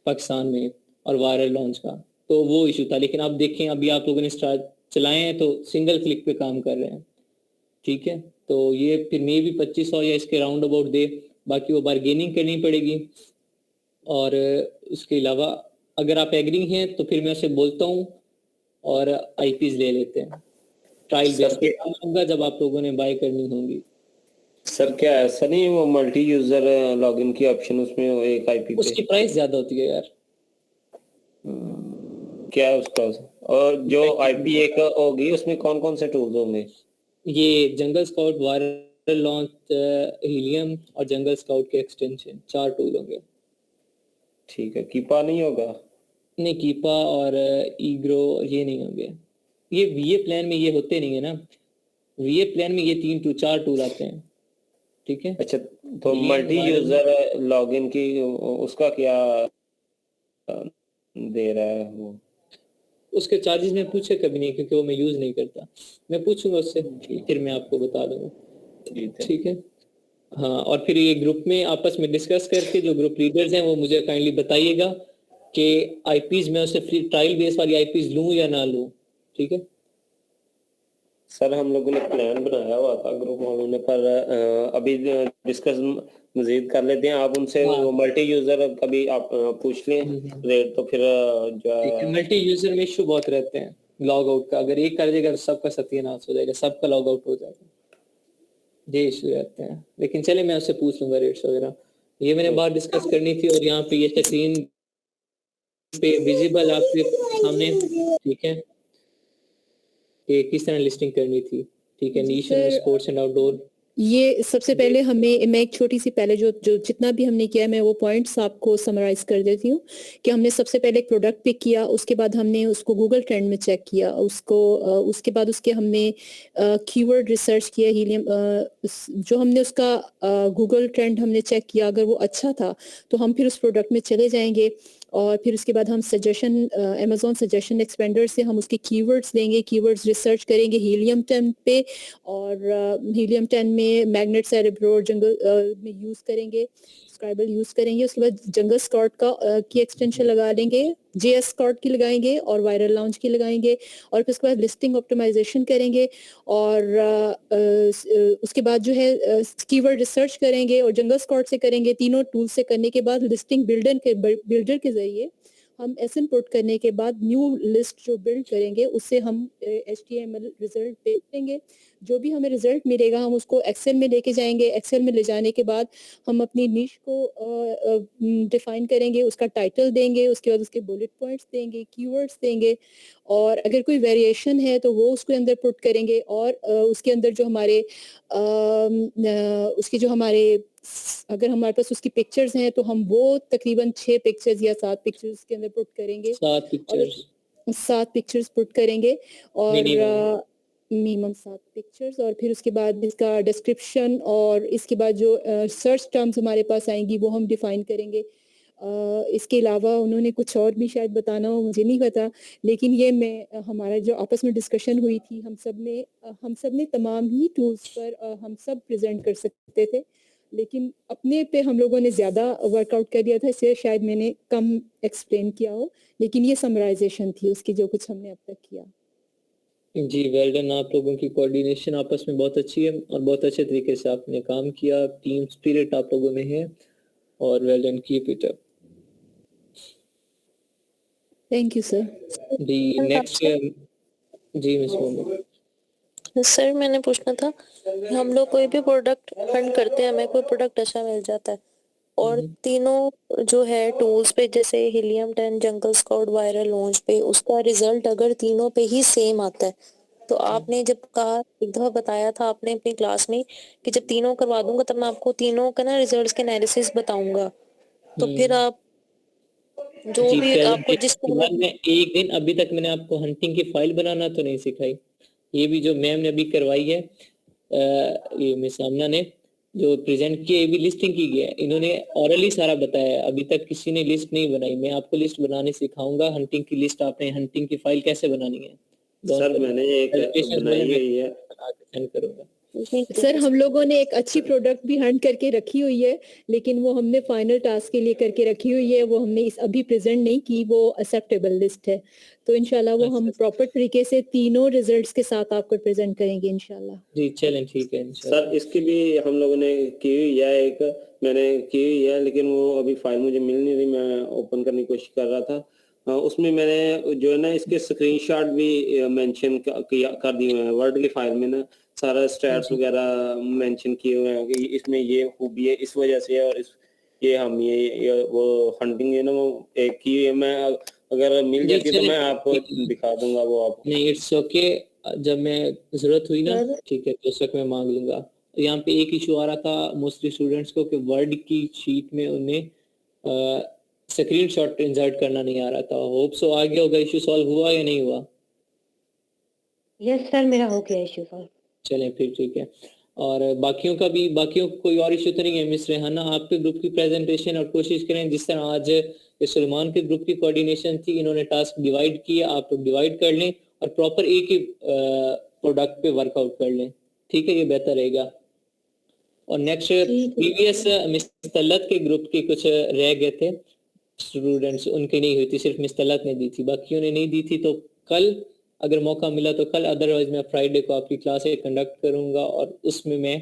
पाकिस्तान में और वायरल लॉन्च का, तो वो इशू था। लेकिन आप देखें अभी आप लोगों ने स्टार्ट चलाए हैं तो सिंगल क्लिक पे काम कर रहे हैं, ठीक है। तो ये फिर मे भी 2500 या इसके राउंड अबाउट दे, बाकी वो बार्गेनिंग करनी पड़ेगी। और उसके अलावा अगर आप एग्री हैं तो फिर मैं उसे बोलता हूँ और आईपीज ले लेते हैं, ट्रायल बेस पे काम होगा जब आप लोगों ने बाय करनी होंगी। सर क्या ऐसा नहीं वो मल्टी यूजर लॉगिन की ऑप्शन, उसमें एक आईपी पे उसकी प्राइस ज्यादा होती है यार। क्या है उसका? और जो आईपी एक होगी उसमें कौन कौन से टूल्स होंगे? ये जंगल स्काउट, वायरल लॉन्च, हीलियम और जंगल स्काउट के एक्सटेंशन, 4 टूल होंगे। ठीक है, कीपा नहीं होगा? नहीं, कीपा और ईग्रो ये नहीं होंगे, ये वीए प्लान में ये होते नहीं है ना, वीए प्लान में ये 3-4 टूल आते हैं, ठीक है। अच्छा, तो मल्टी यूजर लॉगिन की उसका क्या दे रहा है वो? उसके चार्जेस मैं पूछे कभी नहीं, क्योंकि वो मैं यूज नहीं करता, मैं पूछूंगा उससे फिर मैं आपको बता दूंगा, ठीक है। हाँ, और फिर ये ग्रुप में आपस में डिस्कस करके जो ग्रुप लीडर्स हैं वो मुझे काइंडली बताइएगा कि आईपीज में उसे फ्री ट्रायल बेस वाली आईपीज लूं या ना लूं, ठीक है। सर हम लोगों ने प्लान बनाया हुआ था ग्रुप वालों ने, पर अभी डिस्कस मजीद कर लेते हैं। आप उनसे मल्टी यूजर कभी आप पूछ लें रेट, तो फिर जो है मल्टी यूजर में इशू बहुत रहते हैं लॉग आउट का, अगर एक कर देगा तो सबका सत्यानाश हो जाएगा, सबका लॉग आउट हो जाएगा, ये इशू रहते हैं। लेकिन चले मैं उससे पूछ लूंगा रेट्स वगैरह, ये मैंने बात डिस्कस करनी थी। और यहाँ पे ये स्क्रीन पे विजिबल आपके सामने, ठीक है, कि किस तरह लिस्टिंग करनी थी, ठीक है। नीश में स्पोर्ट्स एंड आउटडोर ये सबसे पहले हमें मैं एक छोटी सी पहले जो जो जितना भी हमने किया है मैं वो पॉइंट्स आपको समराइज कर देती हूँ कि हमने सबसे पहले एक प्रोडक्ट पिक किया, उसके बाद हमने उसको गूगल ट्रेंड में चेक किया, उसको उसके बाद उसके हमने कीवर्ड रिसर्च किया हीलियम, जो हमने उसका गूगल ट्रेंड हमने चेक किया, अगर वो अच्छा था तो हम फिर उस प्रोडक्ट में चले जाएंगे और फिर उसके बाद हम सजेशन अमेज़न सजेशन एक्सपेंडर से हम उसके कीवर्ड्स लेंगे, कीवर्ड्स रिसर्च करेंगे हीलियम 10 पे और हीलियम 10 में मैग्नेट सेरेब्रो जंगल में यूज़ करेंगे, स्क्राइबल यूज़ करेंगे, उसके बाद जंगल स्कॉट का की एक्सटेंशन लगा लेंगे, जेएस स्कॉट की लगाएंगे और वायरल लॉन्च की लगाएंगे और फिर उसके बाद लिस्टिंग ऑप्टिमाइजेशन करेंगे और उसके बाद जो है कीवर्ड रिसर्च करेंगे और जंगल स्कॉट से करेंगे। तीनों टूल से करने के बाद लिस्टिंग बिल्डर के जरिए हम एसएन पुट करने के बाद न्यू लिस्ट जो बिल्ड करेंगे उससे हम HTML रिजल्ट देखेंगे। जो भी हमें रिजल्ट मिलेगा हम उसको एक्सेल में लेके जाएंगे, एक्सेल में ले जाने के बाद हम अपनी निश को डिफाइन करेंगे, उसका टाइटल देंगे, उसके बाद उसके बुलेट पॉइंट्स देंगे, कीवर्ड्स देंगे और अगर कोई वेरिएशन है तो वो उसके अंदर पुट करेंगे और उसके अंदर जो हमारे उसके जो हमारे अगर हमारे पास उसकी पिक्चर्स हैं तो हम वो तकरीबन 6 पिक्चर्स या 7 पिक्चर्स के अंदर पुट करेंगे 7 पिक्चर्स पुट करेंगे और मिनिमम 7 पिक्चर्स और फिर उसके बाद इसका डिस्क्रिप्शन और इसके बाद जो सर्च टर्म्स हमारे पास आएंगी वो हम डिफाइन करेंगे। इसके अलावा उन्होंने कुछ और भी शायद बताना हो, मुझे नहीं पता, लेकिन ये मैं हमारा जो आपस में डिस्कशन हुई थी हम सब ने तमाम ही टूल्स पर हम सब प्रेजेंट कर सकते थे, लेकिन अपने पे हम लोगों ने ज़्यादा वर्कआउट कर दिया था, इसलिए शायद मैंने कम एक्सप्लेन किया हो, लेकिन ये समराइजेशन थी उसकी जो कुछ हमने अब तक किया। जी वेल डन, आप लोगों की कोऑर्डिनेशन आपस में बहुत अच्छी है और बहुत अच्छे तरीके से आपने काम किया, टीम स्पिरिट आप लोगों में है और well done, keep it up. Thank you sir. The next जी मिस मोहम्मद। सर मैंने पूछना था, हम लोग कोई भी प्रोडक्ट फंड करते हैं, हमें कोई प्रोडक्ट अच्छा मिल जाता है और तीनों जो है टूल्स पे जैसे हीलियम 10, जंगल स्काउट, वायरल लॉन्च पे उसका रिजल्ट अगर तीनों पे ही सेम आता है तो आपने जब कहा एक दफा बताया था आपने अपनी क्लास में कि जब तीनों करवा दूंगा तब मैं आपको तीनों का ना रिजल्ट्स के एनालिसिस बताऊंगा, तो फिर आप जो जी भी आपको जिस मैं एक दिन अभी तक मैंने आपको हंटिंग की फाइल बनाना तो नहीं सिखाई, ये भी जो मैम ने अभी करवाई है ये मिस आमना ने जो प्रेजेंट किया, ये भी लिस्टिंग की गया है, इन्होंने ऑरली सारा बताया है, अभी तक किसी ने लिस्ट नहीं बनाई, मैं आपको लिस्ट बनाने सिखाऊंगा, हंटिंग की लिस्ट आपने हंटिंग की फाइल कैसे बनानी है सर मैंने एक बनाई हुई है, सेंड करूंगा। सर हम लोगों ने एक अच्छी प्रोडक्ट भी हंट करके रखी हुई है, लेकिन वो हमने फाइनल टास्क के लिए करके रखी हुई है, वो हमने इस अभी प्रेजेंट नहीं की, वो एक्सेप्टेबल लिस्ट है, तो इंशाल्लाह वो हम प्रॉपर तरीके से तीनों रिजल्ट्स के साथ आपको प्रेजेंट करेंगे इंशाल्लाह। जी चलें ठीक है सर इसकी भी हम लोगों ने की हुई है, एक मैंने की हुई है लेकिन वो अभी फाइल मुझे मिल नहीं रही, मैं ओपन करने की कोशिश कर रहा था, उसमें मैंने जो है ना इसके स्क्रीनशॉट भी मेंशन कर दिए हुए हैं, वर्ड की फाइल में ना सारा स्टैट्स वगैरह मेंशन किए हुए हैं कि इसमें ये खूबी है इस वजह से और इस ये हम ये वो फंडिंग है ना वो एक की है, मैं अगर मिल जाती तो मैं आपको दिखा दूंगा वो आपको। नहीं इट्स ओके, जब मैं जरूरत हुई ना ठीक है तो उस वक्त मैं मांग लूंगा। यहाँ पे एक इशू आ रहा था मोस्टली स्टूडेंट्स को कि वर्ड की शीट में उन्हें स्क्रीनशॉट इंसर्ट करना नहीं आ रहा था, होप सो आ गया होगा, इशू सॉल्व हुआ या नहीं हुआ? यस सर मेरा हो गया इशू सॉल्व। चलें फिर ठीक है, और बाकियों का भी, बाकियों को कोई और इशू तो नहीं है? मिस रेहाना आपके ग्रुप की प्रेजेंटेशन और कोशिश करें जिस तरह आज सलमान के ग्रुप की कोऑर्डिनेशन थी, इन्होंने टास्क डिवाइड किया, आप लोग डिवाइड कर लें और प्रॉपर एक ही प्रोडक्ट पे वर्कआउट कर लें, ठीक है, ये बेहतर रहेगा। और नेक्स्ट प्रीवियस मिस तलत के ग्रुप के कुछ रह गए थे स्टूडेंट्स, उनकी नहीं हुई थी, सिर्फ मिस तलत ने दी थी, बाकियों ने नहीं दी थी, तो कल अगर मौका मिला तो कल, अदरवाइज मैं फ्राइडे को आपकी क्लास कंडक्ट करूंगा और उसमें मैं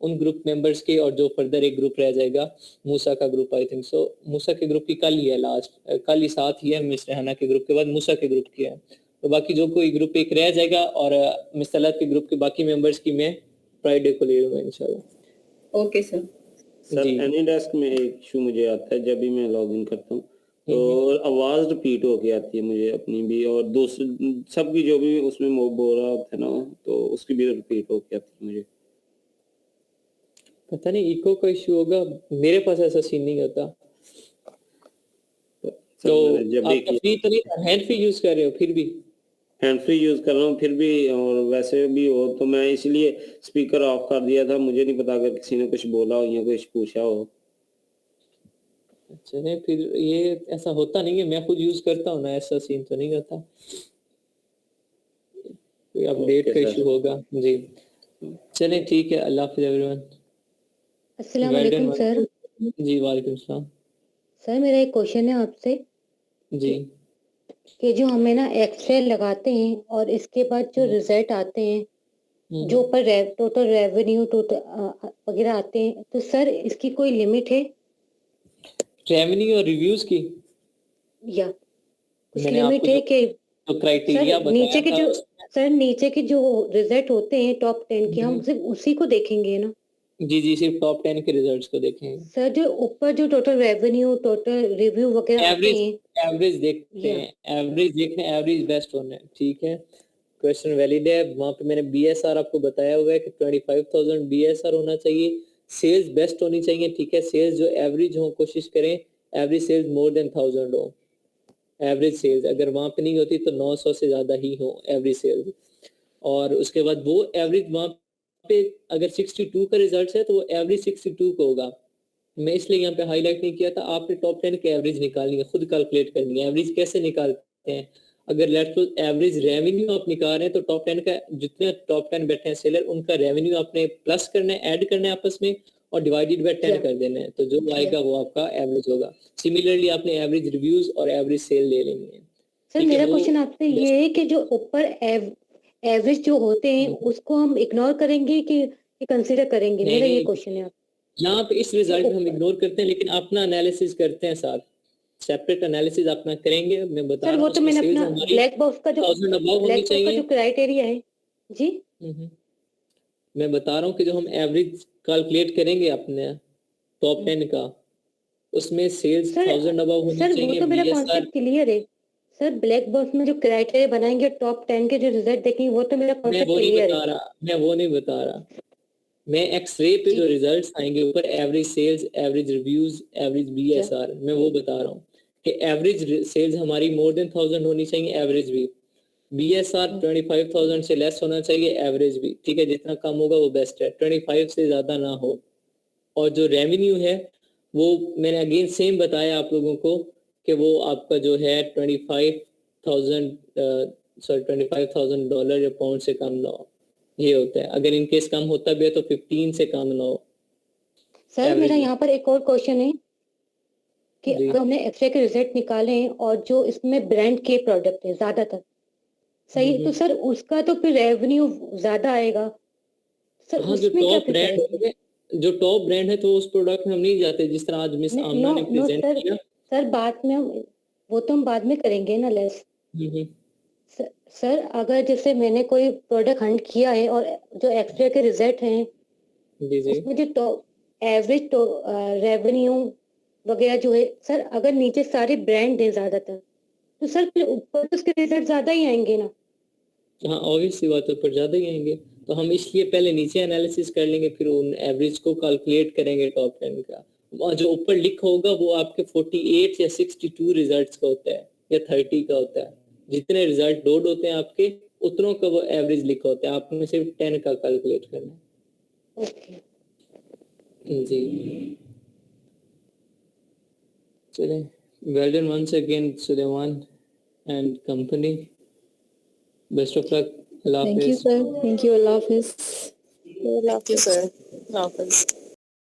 उन ग्रुप मेंबर्स के और जो फर्दर एक ग्रुप रह जाएगा मूसा का ग्रुप, आई थिंक सो मूसा के ग्रुप की कल ही है, लास्ट कल ही साथ ही है, मिस रेहाना के ग्रुप के बाद मूसा के ग्रुप की है, तो बाकी जो कोई ग्रुप एक रह जाएगा और मिस तलत के ग्रुप के बाकी मेंबर्स की मैं फ्राइडे को ले लूंगा इंशाल्लाह। Okay sir. सर एनीडेस्क में एक इशू मुझे आता है जब भी मैं लॉगिन करता हूँ तो आवाज रिपीट होके आती है मुझे अपनी भी और दूसरे सबकी जो भी उसमें बोल रहा होता है ना तो उसकी भी रिपीट होके आती है मुझे। पता नहीं इको का इशू होगा, मेरे पास ऐसा सीन नहीं होता। तो आप फ्री तो नहीं, हैंड फ्री यूज कर रहे हो फिर भी? हैंड फ्री यूज कर रहा हूँ फिर भी, और वैसे भी हो तो मैं इसलिए स्पीकर ऑफ कर दिया था, मुझे नहीं पता अगर किसी ने कुछ बोला हो या कुछ पूछा हो। अच्छा नहीं, फिर ये ऐसा होता नहीं है, मैं खुद यूज करता हूँ ना, ऐसा सीन तो नहीं होता, कोई अपडेट का इशू होगा जी। चलें ठीक है, अल्लाह हाफिज़ एवरीवन। अस्सलाम वालेकुम सर। जी वालेकुम सलाम। सर मेरा एक क्वेश्चन है आपसे जी कि जो हमें ना एक्सरे लगाते हैं और इसके बाद जो रिजल्ट आते हैं जो ऊपर टोटल रेवेन्यू टोटल वगैरह आते हैं, तो सर इसकी कोई लिमिट है रेवेन्यू और रिव्यूज की? या कुछ लिमिट है कि तो क्राइटेरिया सर नीचे के बताया जो था सर नीचे के जो रिजल्ट होते हैं टॉप 10 के, हम सिर्फ उसी को देखेंगे ना? जी जी, सिर्फ टॉप 10 के रिजल्ट्स को देखेंगे सर जो ऊपर जो टोटल रेवेन्यू टोटल रिव्यू वगैरह आते एवरेज हैं, एवरेज देखते हैं, एवरेज देखने, एवरेज बेस्ट होना है, ठीक है। क्वेश्चन वैलिड है, वहाँ पे मैंने बीएसआर आपको बताया हुआ है कि 25,000 बीएसआर होना चाहिए, सेल्स बेस्ट होनी चाहिए, ठीक है। सेल्स जो एवरेज हो, कोशिश करें एवरेज सेल्स मोर देन 1000 हो, एवरेज सेल्स अगर वहाँ पे नहीं होती तो 900 से ज्यादा ही हो एवरेज सेल्स। और उसके बाद वो एवरेज वहाँ पे अगर 62 का रिजल्ट है तो वो एवरेज 62 का होगा। मैं इसलिए यहाँ पे हाईलाइट नहीं किया था, आपने टॉप 10 की एवरेज निकालनी है, खुद कैलकुलेट करनी है। एवरेज कैसे निकालते हैं? अगर लेट्स सपोज एवरेज रेवेन्यू आप निकाल रहे हैं तो टॉप 10 का जितने टॉप 10 बैठे हैं सेलर, उनका रेवेन्यू आपने प्लस करना है, ऐड करना है आपस में और डिवाइडेड बाय 10 कर देना है, तो जो आएगा वो आपका एवरेज होगा। सिमिलरली आपने एवरेज रिव्यूज और एवरेज सेल ले लेनी है। सर मेरा क्वेश्चन आपसे ये है कि जो ऊपर एवरेज जो होते हैं उसको हम इग्नोर करेंगे कि कंसीडर करेंगे? मेरा ये क्वेश्चन है। यहाँ पे इस रिजल्ट में हम इग्नोर करते हैं, लेकिन अपना एनालिसिस करते हैं साथ, सेपरेट एनालिसिस अपना करेंगे। मैं बता सर रहा वो हूँ तो मैंने अपना ब्लैक बॉक्स का जो क्राइटेरिया है जी, मैं बता रहा हूँ कि जो हम एवरेज कैलकुलेट करेंगे अपने टॉप 10 का, उसमें सेल्स 1000 अबव होनी चाहिए। सर वो तो मेरा कॉन्सेप्ट क्लियर है सर, ब्लैक बॉक्स में जो क्राइटेरिया बनाएंगे टॉप 10 के जो रिजल्ट देखेंगे वो तो मेरा कॉन्सेप्ट क्लियर है। मैं वो नहीं बता रहा, मैं एक्सरे पे जो रिजल्ट्स आएंगे ऊपर average sales, average reviews, average BSR, मैं वो बता रहा हूँ कि एवरेज सेल्स हमारी मोर देन 1000 होनी चाहिए, एवरेज भी। बीएसआर 25,000 से लेस होना चाहिए, एवरेज भी, ठीक है। जितना कम होगा वो बेस्ट है, 25 से ज्यादा ना हो। और जो रेवेन्यू है वो मैंने अगेन सेम बताया आप लोगों को कि वो आपका जो है 25,000 डॉलर या पाउंड से कम ना हो, ये होता है। अगर इनकेस कम होता भी है तो 15 से कम ना हो। सर मेरा यहाँ पर एक और क्वेश्चन है कि अगर हमने एक्सरे के रिजल्ट निकाले हैं और जो इसमें ब्रांड के प्रोडक्ट है ज्यादातर सही, तो सर उसका तो फिर रेवेन्यू ज्यादा आएगा सर। हाँ, जो टॉप ब्रांड है तो उस प्रोडक्ट में हम नहीं जाते, जिस तरह आज मिस आमना ने प्रेजेंट किया। सर बाद में वो तो हम बाद में करेंगे ना लेस। सर अगर जैसे मैंने कोई प्रोडक्ट हंट किया है और जो एक्सरे के रिजल्ट हैं उसमें जो एवरेज रेवेन्यू वगैरह जो है सर, अगर नीचे सारे ब्रांड है ज्यादातर तो सर फिर ऊपर तो उसके रिजल्ट ज्यादा ही आएंगे ना? हाँ ऑब्वियसली बात है, ऊपर ज्यादा ही आएंगे। तो हम इसलिए पहले नीचे एनालिसिस कर लेंगे, फिर उन एवरेज को कैलकुलेट करेंगे टॉप 10 का। और जो ऊपर लिखा होगा वो आपके 48 या 62 रिजल्ट्स का होता है या 30 का होता है। जितने रिजल्ट लोड होते हैं आपके उतनों का वो एवरेज लिखा होता है, आपने सिर्फ 10 का कैलकुलेट करना है। जी चले, well done once again Suleman and company, best of luck. Thank you, sir. Thank you. Allah Hafiz. Allah Hafiz, sir. Allah Hafiz.